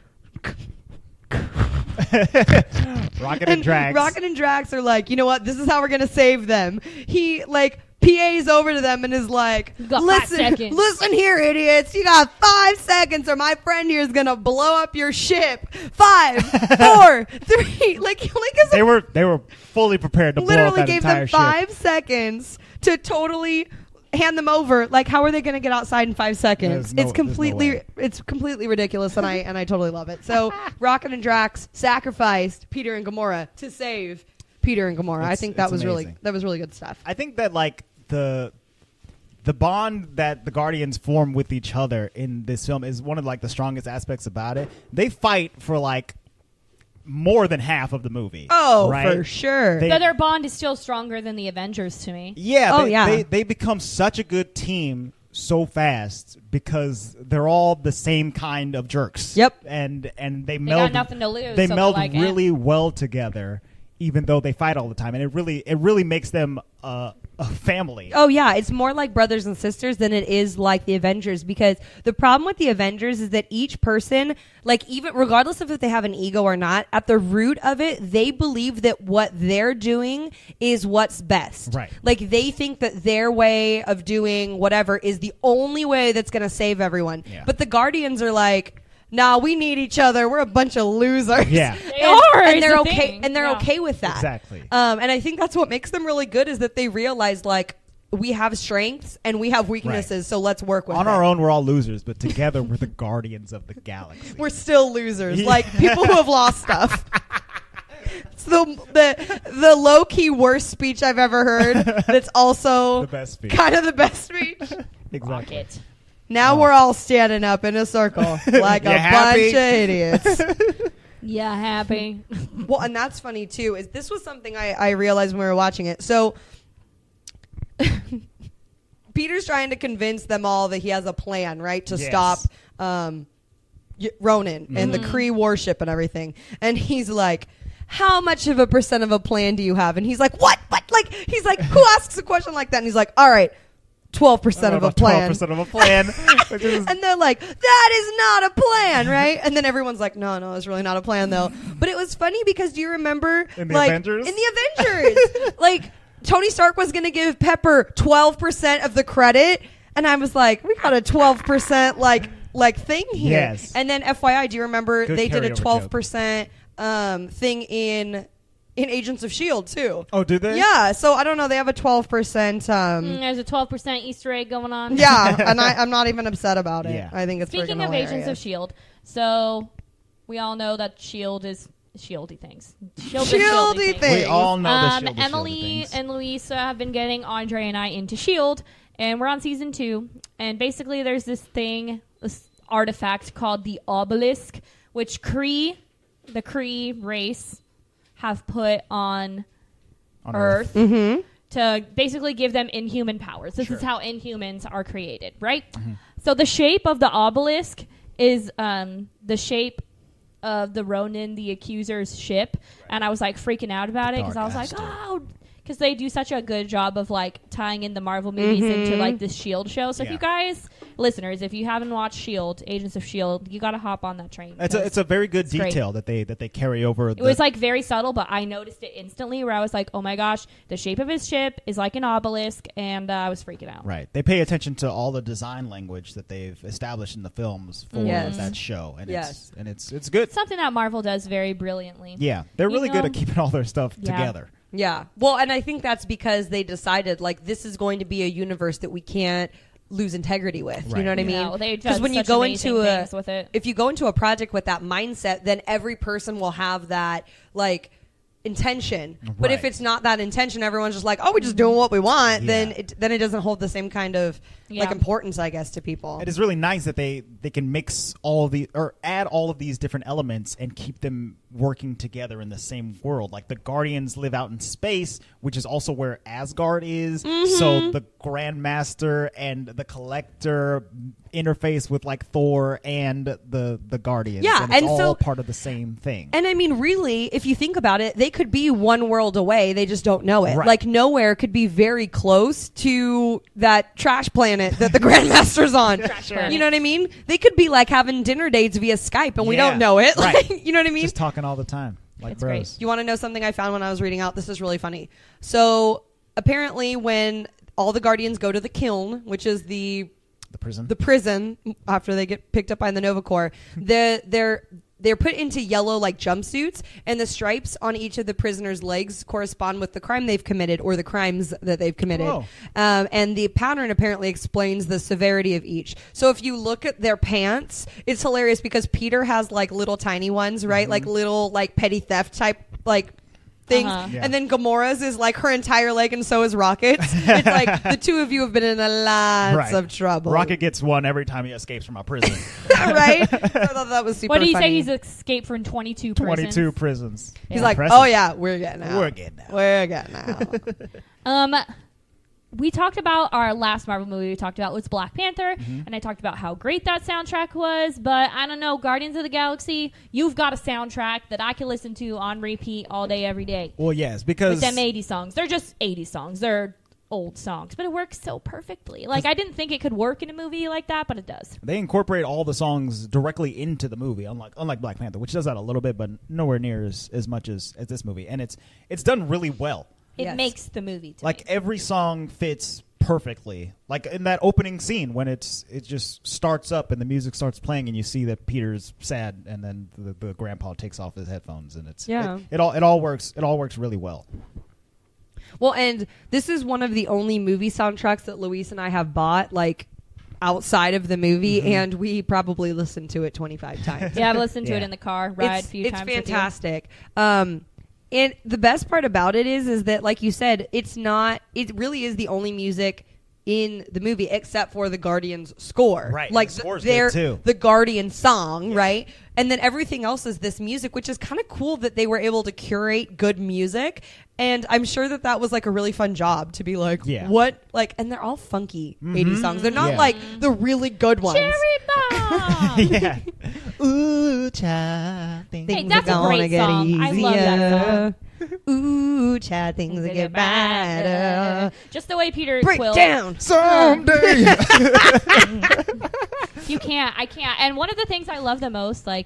Rocket and Drax. Rocket and Drax are like, you know what? This is how we're gonna save them. He like PA's over to them and is like, You got 5 seconds. listen here, idiots. You got 5 seconds, or my friend here is gonna blow up your ship. 5, 4, 3. Like They were fully prepared to blow up literally that gave entire them ship. 5 seconds to totally hand them over. Like, how are they going to get outside in 5 seconds? There's no way. It's completely ridiculous, and I totally love it. So Rocket and Drax sacrificed Peter and Gamora to save Peter and Gamora. I think that was amazing. really good stuff. I think that like the bond that the Guardians form with each other in this film is one of like the strongest aspects about it. They fight for like more than half of the movie. Oh, right? for sure. So their bond is still stronger than the Avengers to me. Yeah. Oh, yeah. They become such a good team so fast because they're all the same kind of jerks. Yep. And they They meld. got nothing to lose. They so meld they're like, really well together, even though they fight all the time, and it really makes them a family. Oh yeah, it's more like brothers and sisters than it is like the Avengers, because the problem with the Avengers is that each person, like, even regardless of if they have an ego or not, at the root of it, they believe that what they're doing is what's best. Right. Like, they think that their way of doing whatever is the only way that's going to save everyone. Yeah. But the Guardians are like, nah, we need each other. We're a bunch of losers. Yeah. They are, and is they're the okay. thing. And they're Yeah. okay with that. Exactly. And I think that's what makes them really good, is that they realize, like, we have strengths and we have weaknesses, Right. so let's work with On it. our own, we're all losers, but together we're the guardians of the galaxy. We're still losers, like people who have lost stuff. It's the low key worst speech I've ever heard. That's also The best speech. kind of the best speech. Exactly. Rocket. Now we're all standing up in a circle like You a happy? bunch of idiots. Yeah, happy. Well, and that's funny too. Is this was something I realized when we were watching it. So Peter's trying to convince them all that he has a plan, right, to Yes. stop Ronan and the Kree warship and everything. And he's like, how much of a percent of a plan do you have? And he's like, what? Like, he's like, who asks a question like that? And he's like, all right, 12% of a plan. 12% of a plan. Which is, And they're like, that is not a plan, right? And then everyone's like, no, it's really not a plan, though. But it was funny because do you remember, In the like, Avengers? in the Avengers, like, Tony Stark was going to give Pepper 12% of the credit, and I was like, we got a 12% like thing here. Yes. And then FYI, do you remember Good they did a carryover 12% thing in Agents of S.H.I.E.L.D. too? oh, did they? Yeah, so I don't know. They have a 12%. There's a 12% Easter egg going on. Yeah, and I'm not even upset about it. Yeah. I think it's Speaking freaking of Agents of hilarious. S.H.I.E.L.D., so we all know that S.H.I.E.L.D. is shieldy things. Shieldy things. We all know the shield Emily and Louisa have been getting Andre and I into S.H.I.E.L.D., and we're on season 2. And basically, there's this artifact called the obelisk, which the Kree race, have put on Earth Mm-hmm. to basically give them inhuman powers. This Sure. is how Inhumans are created, right? So the shape of the obelisk is the shape of the Ronin, the Accuser's ship, and I was like freaking out about it because I was like, Dark oh, because they do such a good job of like tying in the Marvel movies into like this Shield show. So if you guys, listeners, if you haven't watched Shield, Agents of Shield, you got to hop on that train. It's a very good detail that they carry over. It was like very subtle, but I noticed it instantly where I was like, oh my gosh, the shape of his ship is like an obelisk, and I was freaking out. Right. They pay attention to all the design language that they've established in the films for that show, and it's good. Something that Marvel does very brilliantly. Yeah, they're really good at keeping all their stuff together. Yeah. Well, and I think that's because they decided like this is going to be a universe that we can't lose integrity with. Right. You know what I mean? Well, because when you go into if you go into a project with that mindset, then every person will have that like intention. But if it's not that intention, everyone's just like, oh, we're just doing what we want. Then it doesn't hold the same kind of like importance, I guess, to people. It is really nice that they can mix all of the or add all of these different elements and keep them working together in the same world. Like the Guardians live out in space, which is also where Asgard is. So the Grandmaster and the Collector interface with like Thor and the Guardians. Yeah, and it's all so part of the same thing. And I mean, really, if you think about it, they could be one world away. They just don't know it. Right. Like nowhere could be very close to that trash planet that the Grandmaster's on. You know what I mean? They could be like having dinner dates via Skype and we don't know it. Right. Like, you know what I mean? Just talking all the time. Like it's bros. great. You want to know something I found when I was reading out? This is really funny. So apparently when all the Guardians go to the kiln, which is the prison after they get picked up by the Nova Corps, they're put into yellow like jumpsuits, and the stripes on each of the prisoners' legs correspond with the crime they've committed or the crimes that they've committed. And the pattern apparently explains the severity of each. So if you look at their pants, it's hilarious because Peter has like little tiny ones, right? Like little like petty theft type like things. And then Gamora's is like her entire leg, and so is Rocket's. It's like the two of you have been in a lot of trouble. Rocket gets one every time he escapes from a prison. Right? I thought that was super What did he funny. say? He's escaped from 22 prisons. 22 prisons. He's like, oh yeah, we're getting out. We're getting out. We talked about our last Marvel movie we talked about was Black Panther, and I talked about how great that soundtrack was, but I don't know, Guardians of the Galaxy, you've got a soundtrack that I can listen to on repeat all day, every day. Well, yes, because... With them 80s songs. They're just 80s songs. They're old songs, but it works so perfectly. Like, I didn't think it could work in a movie like that, but it does. They incorporate all the songs directly into the movie, unlike Black Panther, which does that a little bit, but nowhere near as much as this movie. And it's done really well. It makes the movie to me. Every song fits perfectly. Like in that opening scene when it just starts up and the music starts playing and you see that Peter's sad and then the grandpa takes off his headphones and it all works really well. Well, and this is one of the only movie soundtracks that Luis and I have bought like outside of the movie, and we probably listened to it 25 times. Yeah, I've listened to it in the car, ride a few times. It's fantastic. And the best part about it is that, like you said, it really is the only music in the movie except for the Guardians score. Right. Like the score's good too. The Guardian song, right? And then everything else is this music, which is kind of cool that they were able to curate good music. And I'm sure that was like a really fun job to be like, what? Like, and they're all funky 80s songs. They're not like the really good ones. Cherry Bomb! Yeah. Ooh, child. Hey, that's a great song. I love that song. Ooh, child, things will get better. Just the way Peter Break Quill. down someday. I can't. And one of the things I love the most, I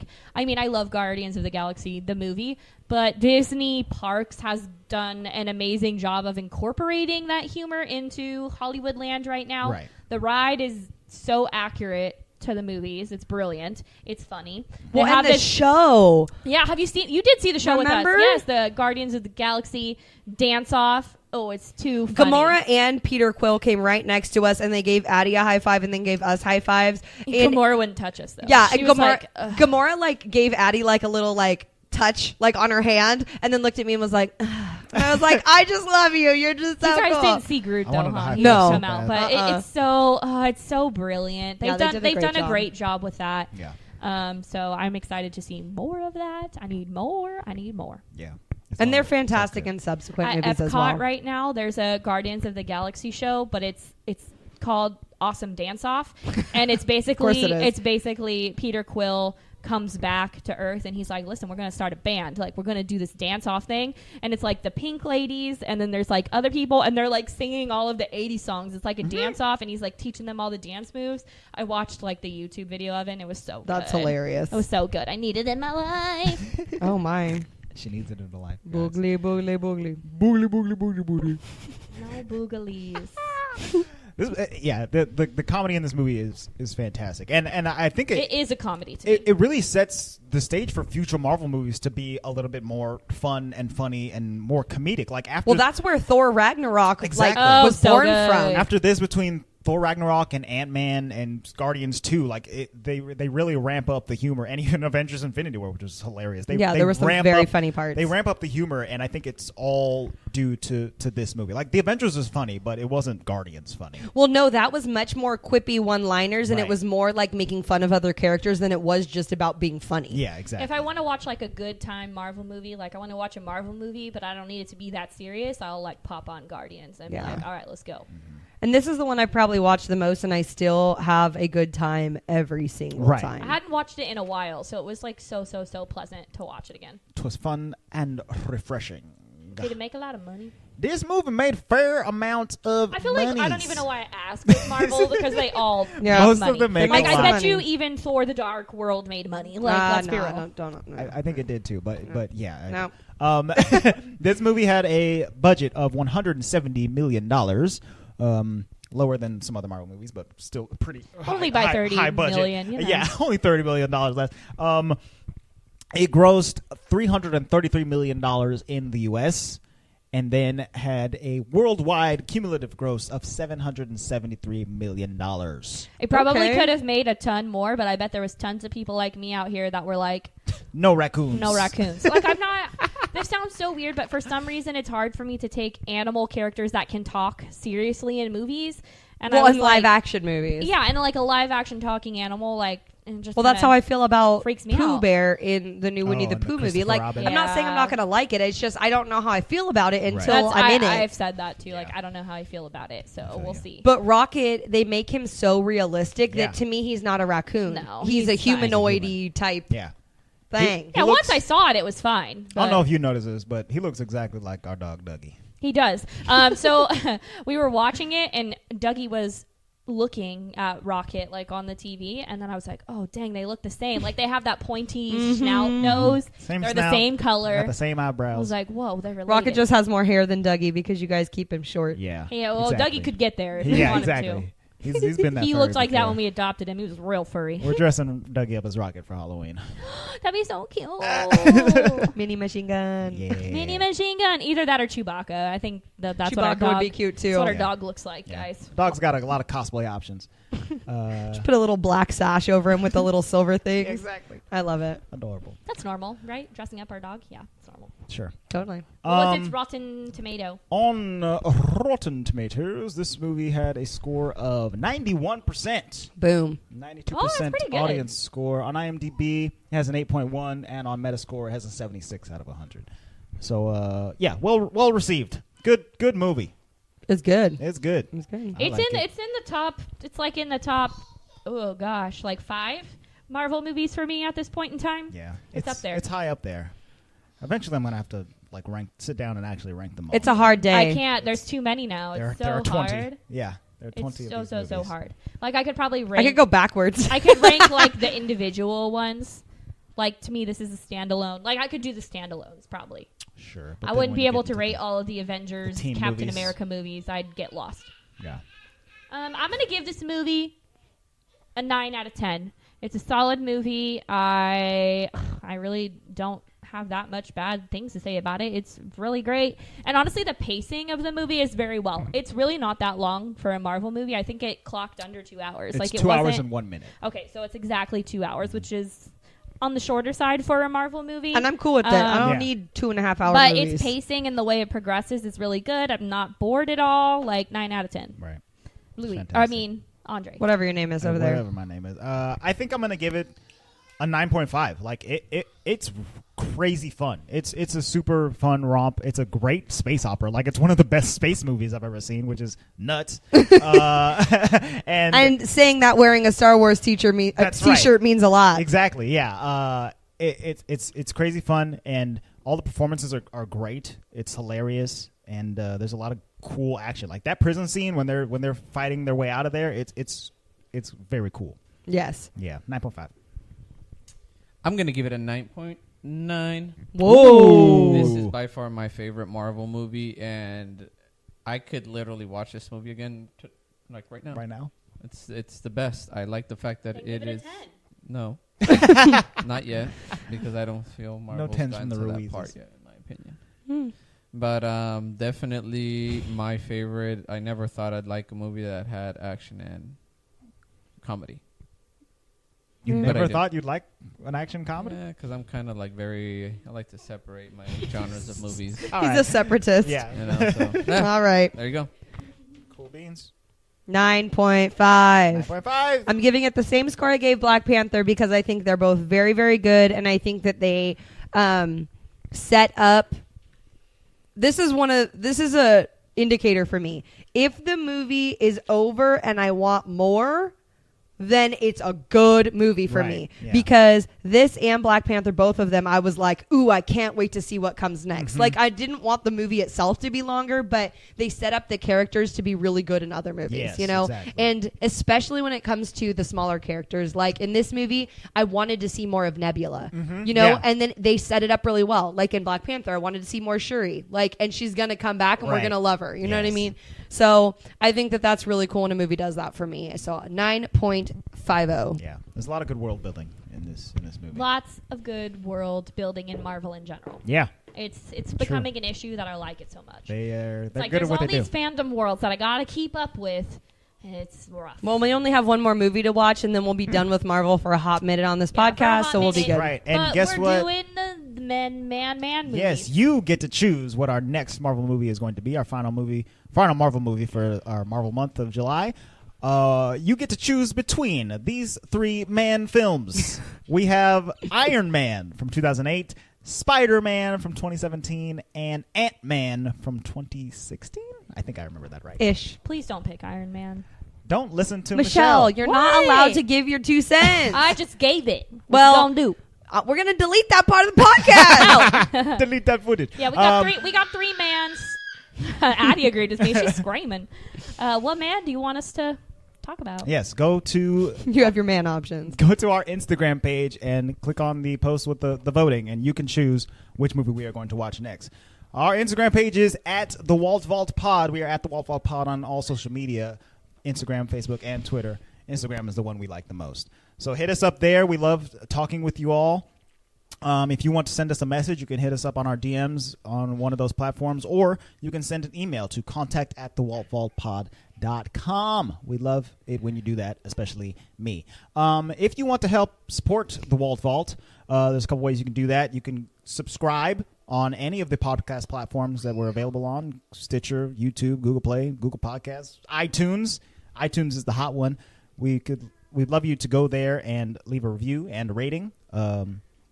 love Guardians of the Galaxy, the movie, but Disney Parks has done an amazing job of incorporating that humor into Hollywood land right now. Right. The ride is so accurate to the movies. It's brilliant. It's funny. Well, and the show. Yeah, you did see the show Remember? with us. Yes, the Guardians of the Galaxy dance off. Oh, it's too funny. Gamora and Peter Quill came right next to us, and they gave Addie a high five, and then gave us high fives. And Gamora wouldn't touch us, though. Yeah, she and was like, Gamora like gave Addie like a little like touch like on her hand, and then looked at me and was like, and I was like, I just love you. You're just so you guys cool. didn't see Groot though, huh? No, come out, but it's so brilliant. They've done a great job with that. Yeah. So I'm excited to see more of that. I need more. Yeah. And they're fantastic in subsequent movies as well. Epcot right now, there's a Guardians of the Galaxy show, but it's called Awesome Dance Off, and it's basically Peter Quill comes back to Earth, and he's like, listen, we're going to start a band. Like, we're going to do this dance-off thing. And it's like the Pink Ladies, and then there's like other people, and they're like singing all of the 80s songs. It's like a dance-off, and he's like teaching them all the dance moves. I watched like the YouTube video of it, and it was so good. That's hilarious. It was so good. I need it in my life. Oh my. She needs it in her life. Boogly, boogly, boogly. Boogly, boogly, boogly, boogly. No boogalies. The comedy in this movie is fantastic, and I think It is a comedy to me. it really sets the stage for future Marvel movies to be a little bit more fun and funny and more comedic. Like after, Well, that's where Thor Ragnarok Exactly. was so born good. from. after this, between Thor Ragnarok and Ant-Man and Guardians 2, like they really ramp up the humor, and even Avengers Infinity War, which was hilarious. They there were some ramp very up- funny parts. They ramp up the humor, and I think it's all due to this movie. Like the Avengers was funny, but it wasn't Guardians funny. Well, no, that was much more quippy one-liners, and Right. it was more like making fun of other characters than it was just about being funny. Yeah, exactly. If I want to watch like a good time Marvel movie, like I want to watch a Marvel movie, but I don't need it to be that serious, I'll like pop on Guardians and be Yeah. like, all right, let's go. And this is the one I probably watched the most, and I still have a good time every single Right. time. I hadn't watched it in a while, so it was like so pleasant to watch it again. It was fun and refreshing. Did it make a lot of money? This movie made fair amount of I feel like I don't monies. even know why I asked with Marvel because they all Yeah. make Most money. of them make like a I lot. bet you even Thor: The Dark World made money. Like let's be real. No. I think it did too, but yeah. No. This movie had a budget of $170 million. Lower than some other Marvel movies, but still pretty Only high, by 30 high budget. million, you know. Yeah, only $30 million less. It grossed $333 million in the U.S. and then had a worldwide cumulative gross of $773 million. It probably Okay. could have made a ton more, but I bet there was tons of people like me out here that were like, No raccoons. no raccoons. Like I'm not. This sounds so weird, but for some reason, it's hard for me to take animal characters that can talk seriously in movies. And I Well, was in like, live action movies. yeah, and like a live action talking animal, like and just. Well, that's how I feel about freaks me Pooh out. Bear in the new Winnie the and the Pooh movie. Christopher Like, Robin. I'm not saying I'm not going to like it. It's just I don't know how I feel about it until I'm in it. I've said that too. Like Yeah. I don't know how I feel about it, so we'll see. But Rocket, they make him so realistic Yeah. that to me he's not a raccoon. No, he's a he's not. humanoid type Yeah. thing. yeah, looks- once I saw it, it was fine. I don't but- know if you noticed this, but he looks exactly like our dog Dougie. He does. So we were watching it, and Dougie was looking at Rocket like on the TV, and then I was like, "Oh, dang, they look the same. Like they have that pointy snout nose. Same They're snout, the same color." Got the same I eyebrows. was like, "Whoa, they're related." Rocket just has more hair than Dougie because you guys keep him short. yeah. yeah. Well, exactly. Dougie could get there if he Yeah, wanted exactly. to. He's been that He furry looked like that before. when we adopted him. He was real furry. We're dressing Dougie up as Rocket for Halloween. That'd be so cute. Mini machine gun. Yeah. Mini machine gun. Either that or Chewbacca. I think that's what our Chewbacca dog would be cute too. That's what our Yeah. dog looks like, Yeah. guys. Dog's got a lot of cosplay options. Put a little black sash over him with the little silver thing. Exactly. I love it. Adorable. That's normal, right? Dressing up our dog? Yeah, it's normal. Sure. Totally. What's its Rotten Tomato? On Rotten Tomatoes, this movie had a score of 91%. Boom. 92% pretty good. audience score. On IMDb, it has an 8.1, and on Metascore, it has a 76 out of 100. So, yeah, well received. Good movie. It's good. It's good. It's good. I like it. It's in the top. It's like in the top. Oh gosh, like 5 Marvel movies for me at this point in time. Yeah, It's up there. It's high up there. Eventually, I'm gonna have to sit down and actually rank them all. It's a hard day. I can't. There's too many now. It's There are so 20. hard. Yeah, there are 20. It's of these so movies. hard. Like I could probably I rank. could go backwards. I could rank like the individual ones. Like to me, this is a standalone. Like I could do the standalones probably. Sure. but I then wouldn't when be you able get to into rate all of the Avengers, the team Captain movies. America movies. I'd get lost. Yeah. I'm gonna give this movie a 9 out of 10. It's a solid movie. I really don't have that much bad things to say about it. It's really great. And honestly, the pacing of the movie is very well. It's really not that long for a Marvel movie. I think it clocked under 2 hours. It's like it 2 hours wasn't- and 1 minute. Okay, so it's exactly 2 hours, which is on the shorter side for a Marvel movie. And I'm cool with it. I don't Yeah. need 2.5 hours. But movies. its pacing and the way it progresses is really good. I'm not bored at all. Like 9 out of 10. Right. Louis. fantastic. I mean, Andre. Whatever your name is over there. Whatever my name is. I think I'm gonna give it a 9.5. Like it's crazy fun. It's a super fun romp. It's a great space opera. Like, it's one of the best space movies I've ever seen, which is nuts. And saying that wearing a Star Wars t-shirt means a lot. Exactly. Yeah. It's crazy fun, and all the performances are great. It's hilarious, and there's a lot of cool action. Like that prison scene when they're fighting their way out of there. It's very cool. Yes. Yeah. 9.5. I'm going to give it a 9.9. Whoa. This is by far my favorite Marvel movie, and I could literally watch this movie again like right now. Right now? It's the best. I like the fact that it is. No. Not yet, because I don't feel Marvel's tens gotten from the to that Ruizes. part yet, in my opinion. But definitely my favorite. I never thought I'd like a movie that had action and comedy. You But I never did. thought you'd like an action comedy? Yeah, because I'm kind of like I like to separate my genres of movies. All He's right. a separatist. Yeah. You know, so, yeah, All right. there you go. Cool beans. 9.5. 9.5. I'm giving it the same score I gave Black Panther because I think they're both very, very good, and I think that they set up. This is a indicator for me. If the movie is over and I want more, then it's a good movie for me. Yeah. Because this and Black Panther, both of them, I was like, ooh, I can't wait to see what comes next. Like, I didn't want the movie itself to be longer, but they set up the characters to be really good in other movies, Yes, you know? exactly. And especially when it comes to the smaller characters. Like, in this movie, I wanted to see more of Nebula, you know? Yeah. And then they set it up really well. Like, in Black Panther, I wanted to see more Shuri. Like, and she's going to come back and we're Right. going to love her. You know what I Yes. mean? So I think that that's really cool when a movie does that for me. So 9.50. Yeah. There's a lot of good world building in this movie. Lots of good world building in Marvel in general. Yeah. It's becoming an issue that I like it so much. They're It's like good at there's what all they do. these fandom worlds that I gotta keep up with, and it's rough. Well, we only have one more movie to watch, and then we'll be done with Marvel for a hot minute on this Yeah, for a podcast, hot so we'll be minute. good. Right. And but guess we're what? doing the man movies. Yes, you get to choose what our next Marvel movie is going to be, our final Marvel movie for our Marvel month of July. You get to choose between these three man films. We have Iron Man from 2008, Spider-Man from 2017, and Ant-Man from 2016. I think I remember that right. Ish. Please don't pick Iron Man. Don't listen to Michelle, you're not Why? allowed to give your 2 cents. I just gave it. Well- What you gonna do? We're going to delete that part of the podcast. Delete that footage. Yeah, we got three mans. Addie agreed with me. She's screaming. What man do you want us to talk about? Yes, go to You have your man options. our Instagram page and click on the post with the voting, and you can choose which movie we are going to watch next. Our Instagram page is at the Walt Vault Pod. We are at the Walt Vault Pod on all social media, Instagram, Facebook, and Twitter. Instagram is the one we like the most. So hit us up there. We love talking with you all. If you want to send us a message, you can hit us up on our DMs on one of those platforms, or you can send an email to contact@thewaltvaultpod.com. We love it when you do that, especially me. If you want to help support the Walt Vault, there's a couple ways you can do that. You can subscribe on any of the podcast platforms that we're available on: Stitcher, YouTube, Google Play, Google Podcasts, iTunes. iTunes is the hot one. We'd love you to go there and leave a review and a rating,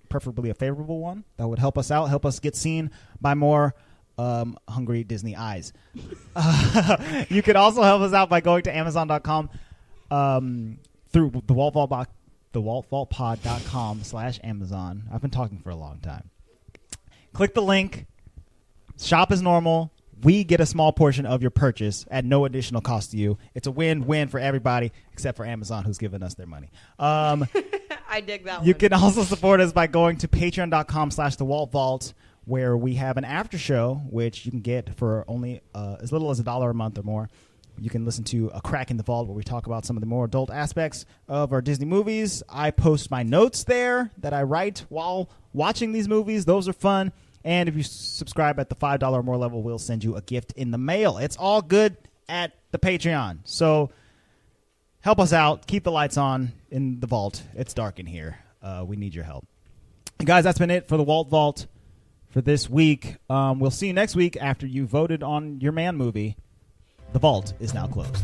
preferably a favorable one. That would help us out, help us get seen by more hungry Disney eyes. You could also help us out by going to Amazon.com through the WaltVaultPod.com/Amazon. I've been talking for a long time. Click the link. Shop as normal. We get a small portion of your purchase at no additional cost to you. It's a win-win for everybody except for Amazon, who's giving us their money. I dig that one. You can also support us by going to patreon.com/thewaltvault, where we have an after show, which you can get for only as little as $1 a month or more. You can listen to A Crack in the Vault, where we talk about some of the more adult aspects of our Disney movies. I post my notes there that I write while watching these movies. Those are fun. And if you subscribe at the $5 or more level, we'll send you a gift in the mail. It's all good at the Patreon. So help us out. Keep the lights on in the vault. It's dark in here. We need your help. And guys, that's been it for the Walt Vault for this week. We'll see you next week after you voted on your man movie. The vault is now closed.